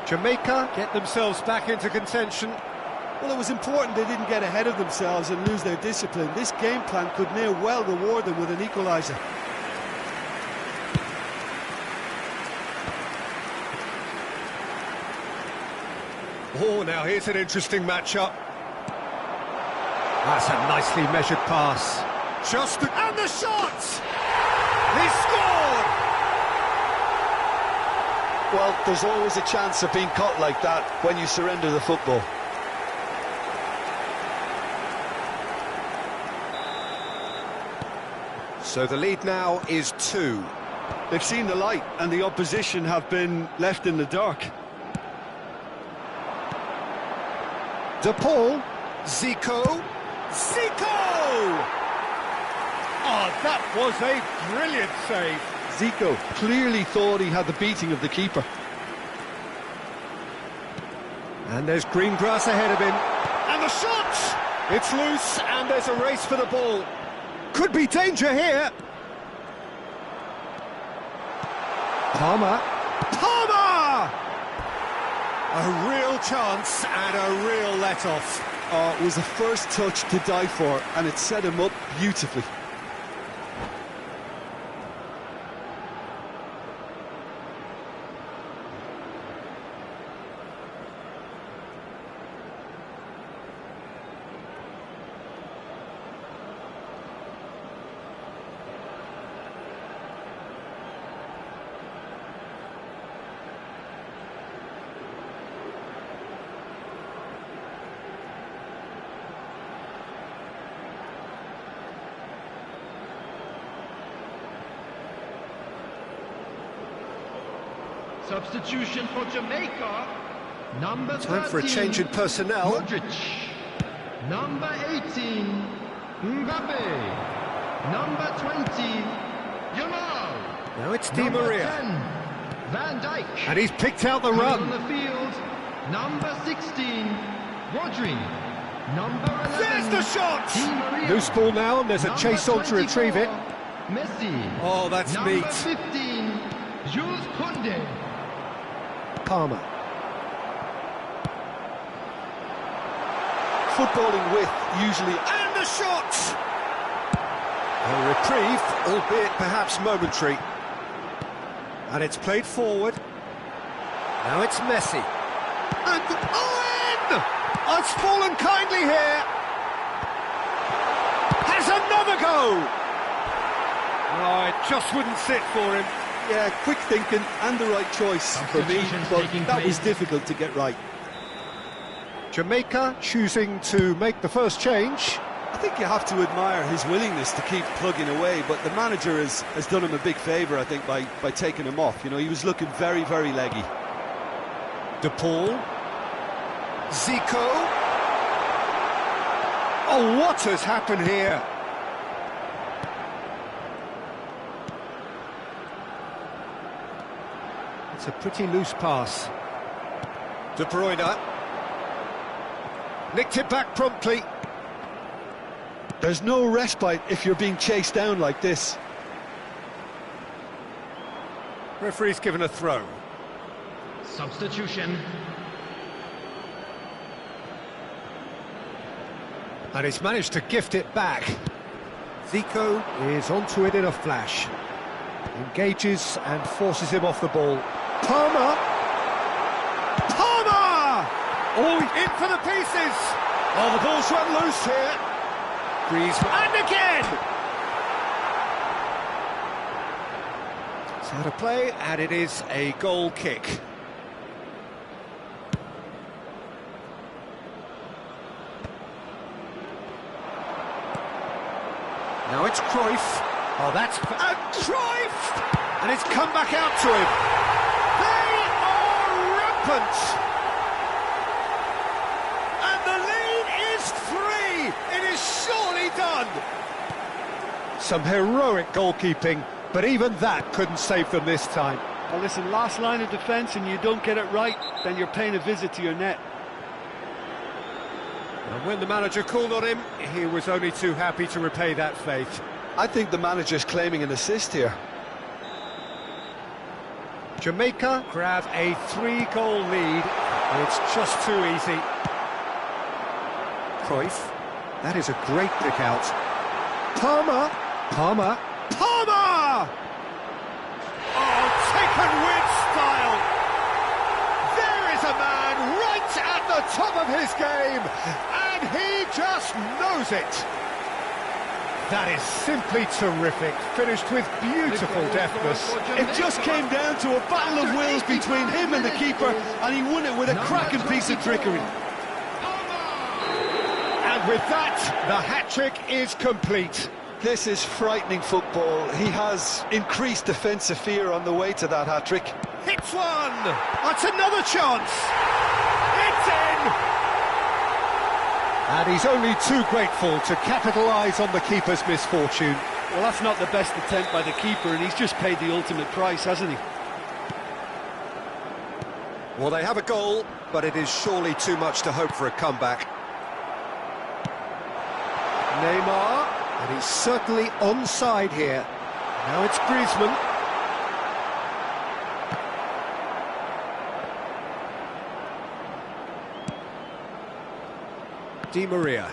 Speaker 1: Jamaica get themselves back into contention.
Speaker 2: Well, it was important they didn't get ahead of themselves and lose their discipline. This game plan could near well reward them with an equaliser.
Speaker 1: Oh, now here's an interesting matchup. That's a nicely measured pass. And the shot! He scored!
Speaker 2: Well, there's always a chance of being caught like that when you surrender the football.
Speaker 1: So the lead now is 2.
Speaker 2: They've seen the light, and the opposition have been left in the dark.
Speaker 1: De Paul, Zico. Oh, that was a brilliant save.
Speaker 2: Zico clearly thought he had the beating of the keeper.
Speaker 1: And there's green grass ahead of him. And the shot! It's loose, and there's a race for the ball. Could be danger here. Palmer! A real chance and a real let-off.
Speaker 2: Oh, it was the first touch to die for, and it set him up beautifully.
Speaker 3: Substitution for Jamaica. Number 13.
Speaker 1: Time for a change in personnel.
Speaker 3: Modric. Number 18. Mbappe. Number 20. Yamal.
Speaker 1: Now it's Di
Speaker 3: Number
Speaker 1: Maria.
Speaker 3: 10. Van Dijk.
Speaker 1: And he's picked out the
Speaker 3: Coming
Speaker 1: run.
Speaker 3: on the field. Number 16. Rodri. Number 11.
Speaker 1: There's the shot!
Speaker 3: Di Maria.
Speaker 1: Loose ball now, and there's a chase on to retrieve it.
Speaker 3: Messi.
Speaker 1: Oh, that's
Speaker 3: Number
Speaker 1: neat.
Speaker 3: 15. Jules Koundé.
Speaker 1: Palmer.
Speaker 2: Footballing with usually...
Speaker 1: And the shot! A reprieve, albeit perhaps momentary. And it's played forward. Now it's Messi. And Owen! It's fallen kindly here. Has another go! Oh, it just wouldn't sit for him.
Speaker 2: Yeah, quick thinking and the right choice for me, but that was difficult to get right.
Speaker 1: Jamaica choosing to make the first change.
Speaker 2: I think you have to admire his willingness to keep plugging away, but the manager has done him a big favour, I think, by taking him off. You know, he was looking very, very leggy.
Speaker 1: De Paul. Zico. Oh, what has happened here? It's a pretty loose pass. De Bruyne. Nicked it back promptly.
Speaker 2: There's no respite if you're being chased down like this.
Speaker 1: Referee's given a throw.
Speaker 3: Substitution.
Speaker 1: And he's managed to gift it back. Zico is onto it in a flash. Engages and forces him off the ball. Palmer! Oh, in for the pieces! Oh, the ball's run loose here. Griezmann. And again! It's out of play, and it is a goal kick. Now it's Cruyff. Oh, that's... And Cruyff! And it's come back out to him. They are rampant! And the lead is 3! It is surely done! Some heroic goalkeeping, but even that couldn't save them this time.
Speaker 2: Well, listen, last line of defence and you don't get it right, then you're paying a visit to your net.
Speaker 1: And when the manager called on him, he was only too happy to repay that faith.
Speaker 2: I think the manager's claiming an assist here.
Speaker 1: Jamaica grab a 3-goal lead, and it's just too easy. Cruyff, that is a great pick out. Palmer! Oh, taken with style! There is a man right at the top of his game, and he just knows it. That is simply terrific, finished with beautiful deftness.
Speaker 2: It just came down to a battle of wills between him and the keeper, and he won it with a cracking piece of trickery.
Speaker 1: And with that, the hat-trick is complete.
Speaker 2: This is frightening football. He has increased defensive fear on the way to that hat-trick.
Speaker 1: Hits one! That's another chance! It's in! And he's only too grateful to capitalise on the keeper's misfortune.
Speaker 2: Well, that's not the best attempt by the keeper, and he's just paid the ultimate price, hasn't he?
Speaker 1: Well, they have a goal, but it is surely too much to hope for a comeback. Neymar, and he's certainly onside here. Now it's Griezmann. Di Maria.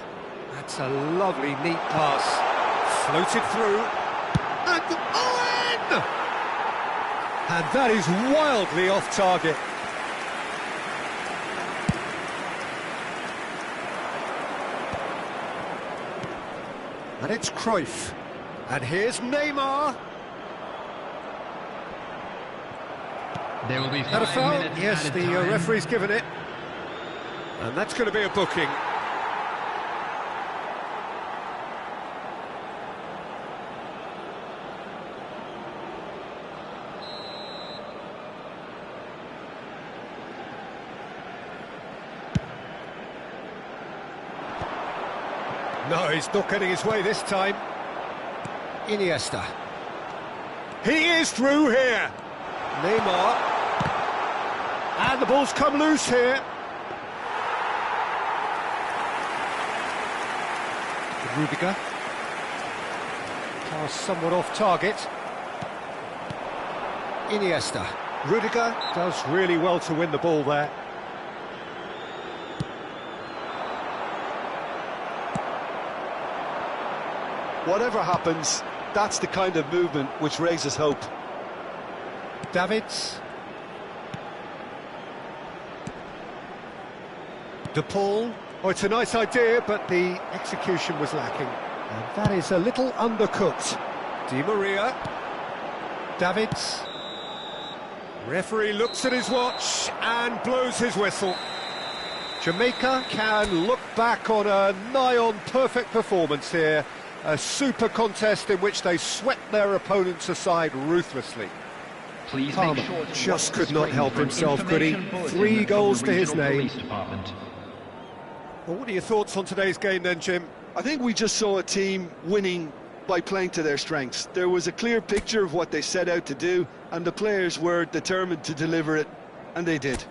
Speaker 1: That's a lovely, neat pass. Floated through. And Owen! And that is wildly off target. And it's Cruyff. And here's Neymar.
Speaker 3: There will be
Speaker 1: Had a
Speaker 3: 5
Speaker 1: foul?
Speaker 3: minutes
Speaker 1: Yes,
Speaker 3: added
Speaker 1: the
Speaker 3: time.
Speaker 1: referee's given it. And that's going to be a booking. No, he's not getting his way this time. Iniesta. He is through here. Neymar. And the ball's come loose here. Rudiger. Pass somewhat off target. Iniesta. Rudiger does really well to win the ball there.
Speaker 2: Whatever happens, that's the kind of movement which raises hope.
Speaker 1: Davids. De Paul. Oh, it's a nice idea, but the execution was lacking. And that is a little undercooked. Di Maria. Davids. Referee looks at his watch and blows his whistle. Jamaica can look back on a nigh-on perfect performance here. A super contest in which they swept their opponents aside ruthlessly.
Speaker 5: Please
Speaker 1: Palmer
Speaker 5: make sure to
Speaker 1: just
Speaker 5: watch
Speaker 1: could
Speaker 5: the
Speaker 1: not
Speaker 5: screen
Speaker 1: help
Speaker 5: for an
Speaker 1: himself, could he?
Speaker 5: information bulletin
Speaker 1: 3
Speaker 5: from
Speaker 1: goals
Speaker 5: the
Speaker 1: to his
Speaker 5: Regional
Speaker 1: name.
Speaker 5: Police Department.
Speaker 1: Well, what are your thoughts on today's game then, Jim?
Speaker 2: I think we just saw a team winning by playing to their strengths. There was a clear picture of what they set out to do, and the players were determined to deliver it, and they did.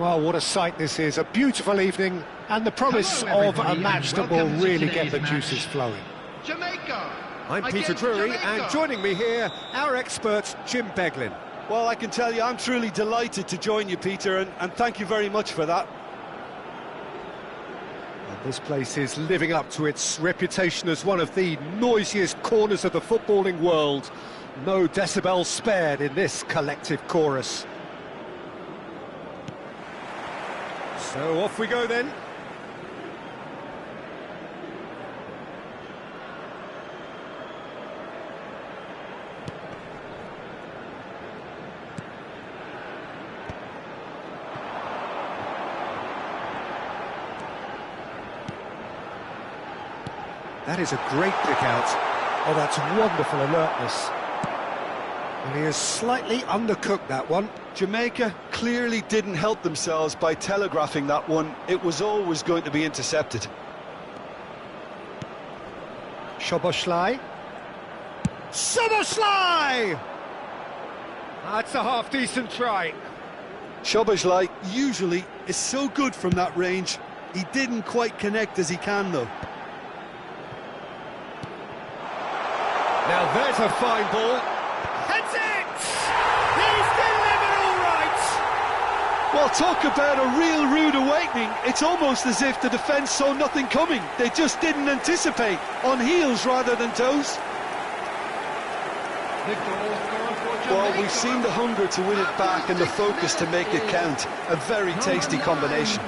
Speaker 1: Well, what a sight this is. A beautiful evening and the promise of a match that will really get the juices flowing.
Speaker 3: Jamaica.
Speaker 4: I'm Peter
Speaker 3: against
Speaker 4: Drury,
Speaker 3: Jamaica.
Speaker 4: and joining me here, our expert, Jim Beglin.
Speaker 2: Well, I can tell you, I'm truly delighted to join you, Peter, and thank you very much for that.
Speaker 1: And this place is living up to its reputation as one of the noisiest corners of the footballing world. No decibels spared in this collective chorus.
Speaker 4: So off we go then.
Speaker 1: That is a great kick out. Oh, that's wonderful alertness. And he has slightly undercooked that one.
Speaker 2: Jamaica clearly didn't help themselves by telegraphing that one. It was always going to be intercepted.
Speaker 1: Szoboszlai. Szoboszlai!
Speaker 4: That's a half-decent try.
Speaker 2: Szoboszlai usually is so good from that range. He didn't quite connect as he can, though.
Speaker 4: Now there's a fine ball. Heads it! He's delivered all right!
Speaker 2: Well, talk about a real rude awakening. It's almost as if the defence saw nothing coming. They just didn't anticipate, on heels rather than toes.
Speaker 3: The goal scorer for Jamaica.
Speaker 2: Well, we've seen the hunger to win it back and the focus to make it count. A very tasty combination.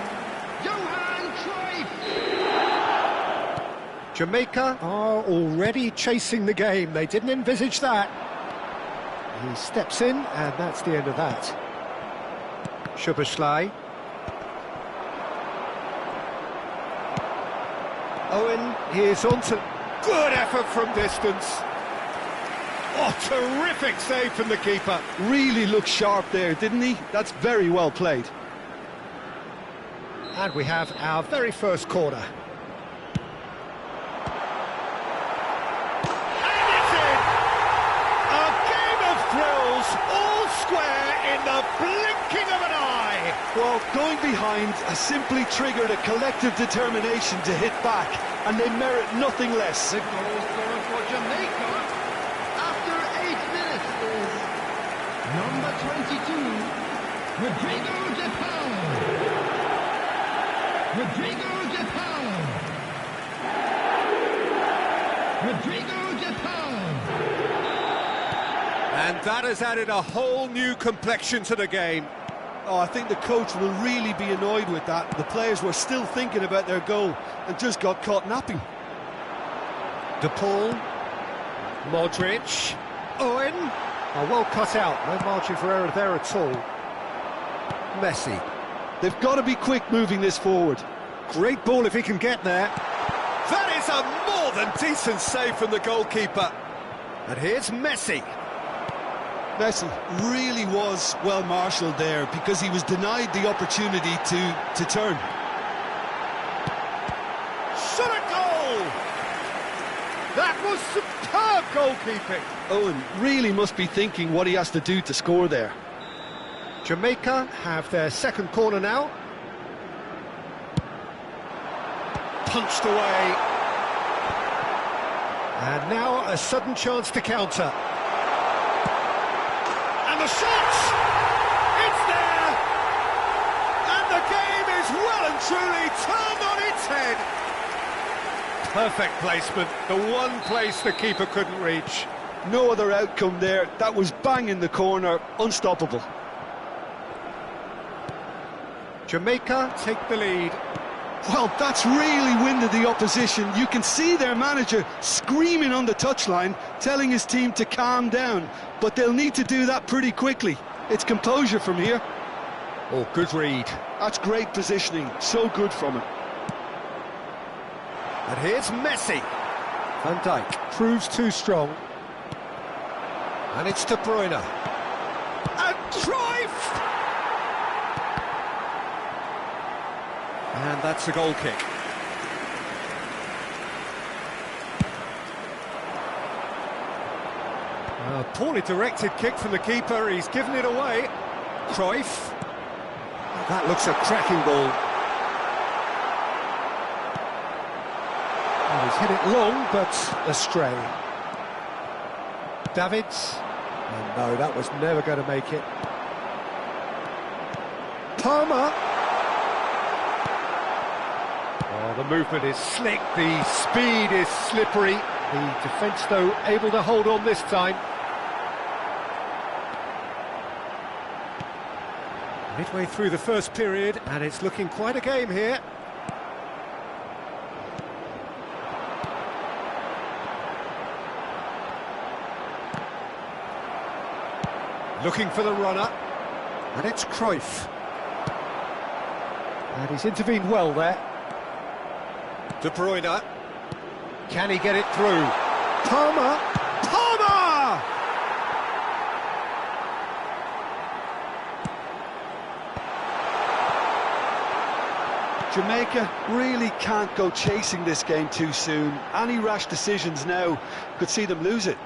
Speaker 1: Jamaica are already chasing the game. They didn't envisage that. He steps in, and that's the end of that. Szoboszlai. Owen, here's on to...
Speaker 4: Good effort from distance. Oh, terrific save from the keeper.
Speaker 2: Really looked sharp there, didn't he? That's very well played.
Speaker 1: And we have our very first corner.
Speaker 4: All square in the blinking of an eye.
Speaker 2: Well, going behind has simply triggered a collective determination to hit back, and they merit nothing less.
Speaker 3: The goal scorer for Jamaica after 8 minutes is number 22, Rodrigo de Paul. Rodrigo de Paul. Rodrigo de Paul.
Speaker 4: And that has added a whole new complexion to the game.
Speaker 2: Oh, I think the coach will really be annoyed with that. The players were still thinking about their goal and just got caught napping.
Speaker 1: De Paul. Modric. Owen. Oh, well cut out. No margin for error there at all. Messi.
Speaker 2: They've got to be quick moving this forward.
Speaker 1: Great ball if he can get there.
Speaker 4: That is a more than decent save from the goalkeeper. And here's Messi.
Speaker 2: Messi really was well marshalled there because he was denied the opportunity to turn.
Speaker 4: Shot a goal! That was superb goalkeeping.
Speaker 2: Owen really must be thinking what he has to do to score there.
Speaker 1: Jamaica have their second corner now. Punched away. And now a sudden chance to counter.
Speaker 4: And the shot! It's there! And the game is well and truly turned on its head. Perfect placement, the one place the keeper couldn't reach.
Speaker 2: No other outcome there. That was bang in the corner, unstoppable.
Speaker 1: Jamaica take the lead.
Speaker 2: Well, that's really winded the opposition. You can see their manager screaming on the touchline, telling his team to calm down. But they'll need to do that pretty quickly. It's composure from here.
Speaker 1: Oh, good read.
Speaker 2: That's great positioning. So good from him.
Speaker 4: And here's Messi.
Speaker 1: Van Dijk proves too strong.
Speaker 4: And it's De Bruyne. And Cruyff! And that's a goal kick. A poorly directed kick from the keeper, he's given it away. Cruyff.
Speaker 1: That looks a cracking ball. Well, he's hit it long, but astray. Davids. And no, that was never going to make it. Palmer. Oh, the movement is slick, the speed is slippery. The defence, though, able to hold on this time. Midway through the first period, and it's looking quite a game here. Looking for the runner, and it's Cruyff. And he's intervened well there. De Bruyne. Can he get it through? Palmer! Palmer!
Speaker 2: Jamaica really can't go chasing this game too soon. Any rash decisions now could see them lose it.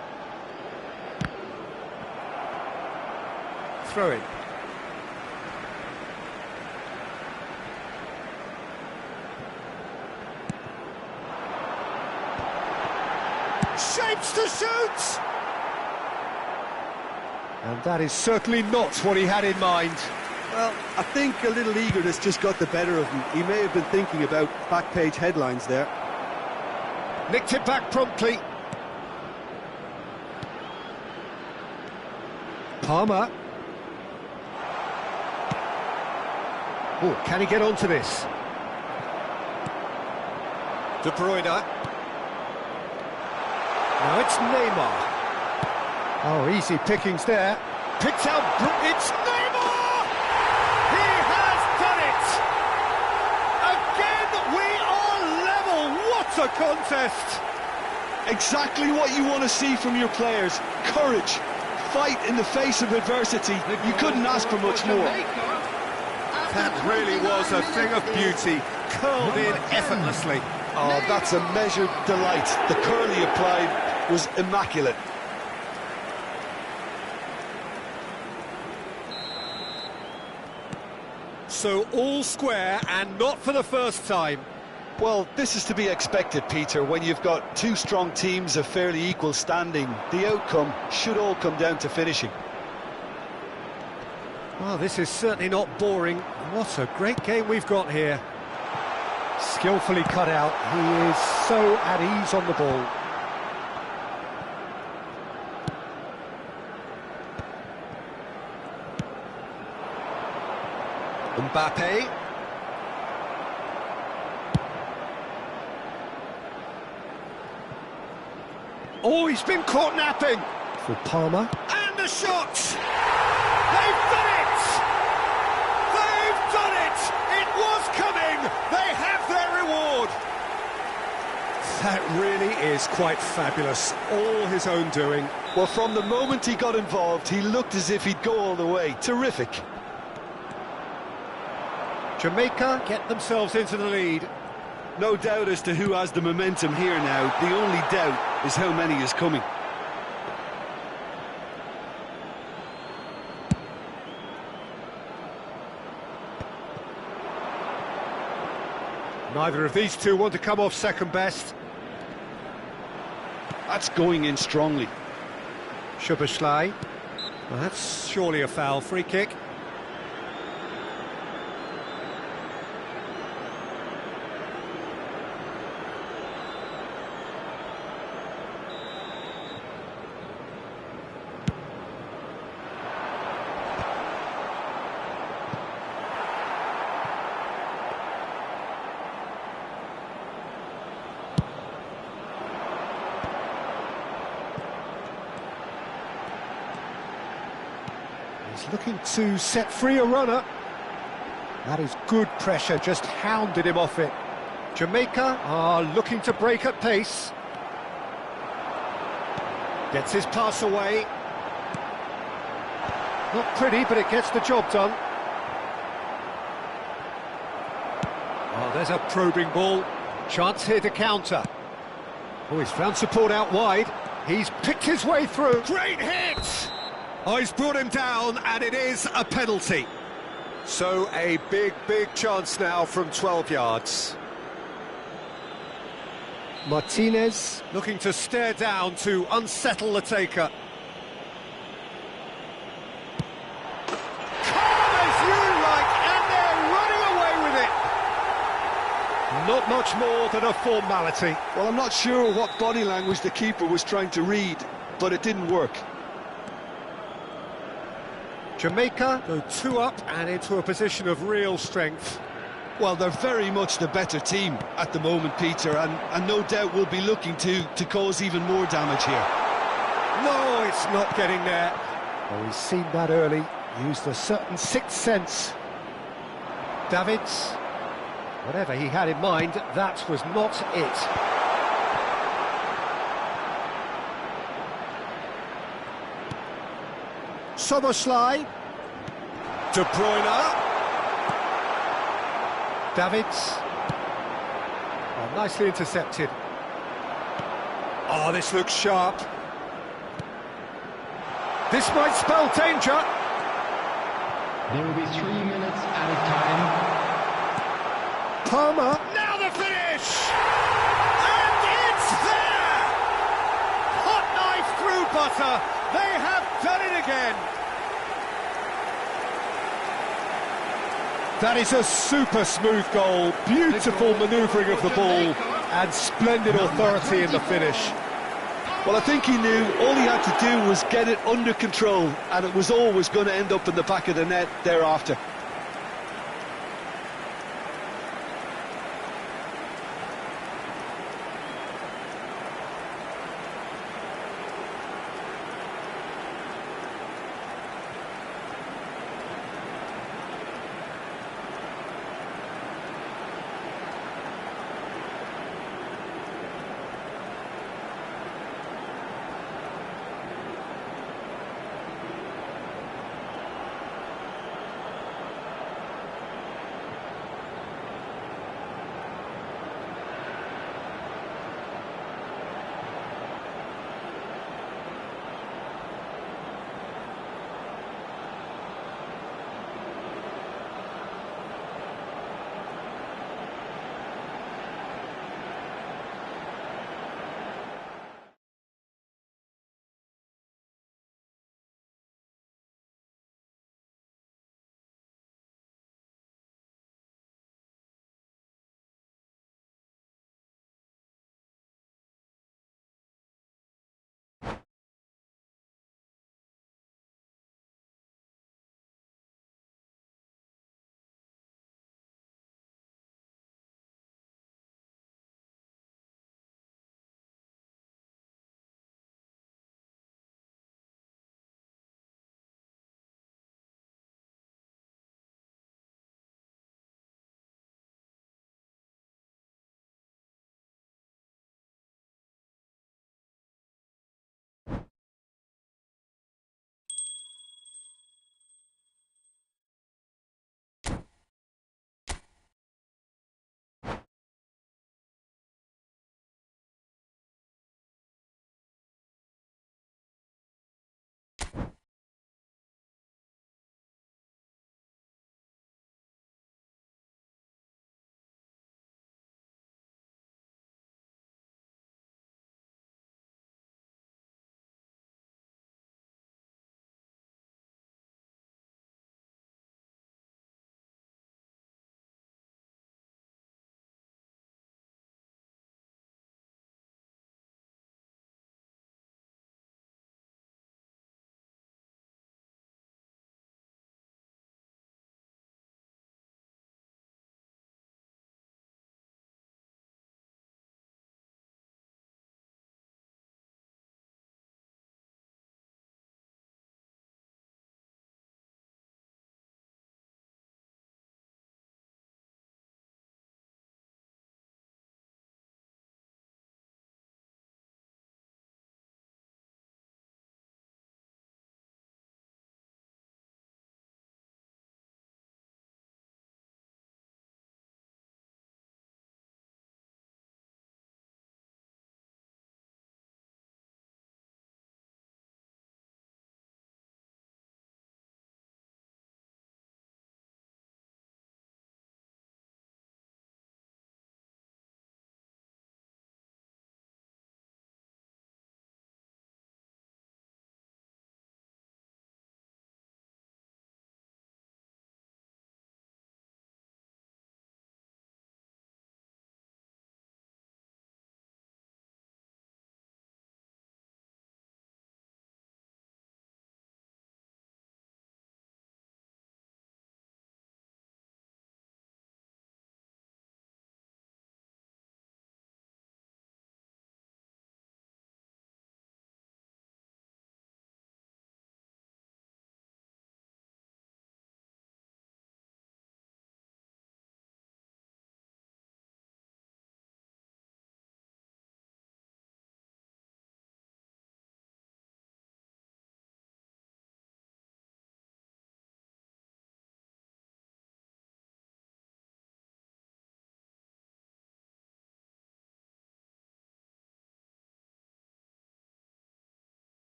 Speaker 1: Throw it. Shapes to shoot! And that is certainly not what he had in mind.
Speaker 2: Well, I think a little eagerness just got the better of him. He may have been thinking about back-page headlines there.
Speaker 1: Nicked it back promptly. Palmer. Oh, can he get onto this? De Bruyne. Now it's Neymar. Oh, easy pickings there. Picks out... It's Neymar! He has done it! Again, we are level. What a contest!
Speaker 2: Exactly what you want to see from your players. Courage. Fight in the face of adversity. You couldn't ask for much more.
Speaker 1: That really was a thing of beauty, curled in effortlessly.
Speaker 2: Oh, that's a measured delight. The curl he applied was immaculate.
Speaker 1: So all square, and not for the first time.
Speaker 2: Well, this is to be expected, Peter, when you've got two strong teams of fairly equal standing. The outcome should all come down to finishing.
Speaker 1: Well, this is certainly not boring. What a great game we've got here. Skillfully cut out. He is so at ease on the ball. Mbappe. Oh, he's been caught napping. For Palmer. And the shot! They've done it! They've done it! It was coming! They have their reward! That really is quite fabulous. All his own doing.
Speaker 2: Well, from the moment he got involved, he looked as if he'd go all the way. Terrific.
Speaker 1: Jamaica get themselves into the lead.
Speaker 2: No doubt as to who has the momentum here now. The only doubt is how many is coming.
Speaker 1: Neither of these two want to come off second best.
Speaker 2: That's going in strongly.
Speaker 1: Szoboszlai. Well, that's surely a foul. Free kick. He's looking to set free a runner. That is good pressure, just hounded him off it. Jamaica are looking to break at pace. Gets his pass away. Not pretty, but it gets the job done. Oh, there's a probing ball. Chance here to counter. Oh, he's found support out wide. He's picked his way through. Great hit! Oh, he's brought him down, and it is a penalty. So a big chance now from 12 yards. Martinez looking to stare down to unsettle the taker. Calm as you like, and they're running away with it. Not much more than a formality.
Speaker 2: Well, I'm not sure what body language the keeper was trying to read, but it didn't work.
Speaker 1: Jamaica go 2 up and into a position of real strength.
Speaker 2: Well, they're very much the better team at the moment, Peter, and no doubt will be looking to cause even more damage here.
Speaker 1: No, it's not getting there. Oh, he's seen that early, used a certain sixth sense. Davids, whatever he had in mind, that was not it. Soboslai. De Bruyne. Davids. Oh, nicely intercepted. Oh, this looks sharp. This might spell danger.
Speaker 5: There will be 3 minutes added time.
Speaker 1: Palmer.
Speaker 4: Now the finish! And it's there! Hot knife through butter. They have done it again.
Speaker 1: That is a super smooth goal, beautiful manoeuvring of the ball, and splendid authority in the finish.
Speaker 2: Well, I think he knew all he had to do was get it under control, and it was always going to end up in the back of the net thereafter.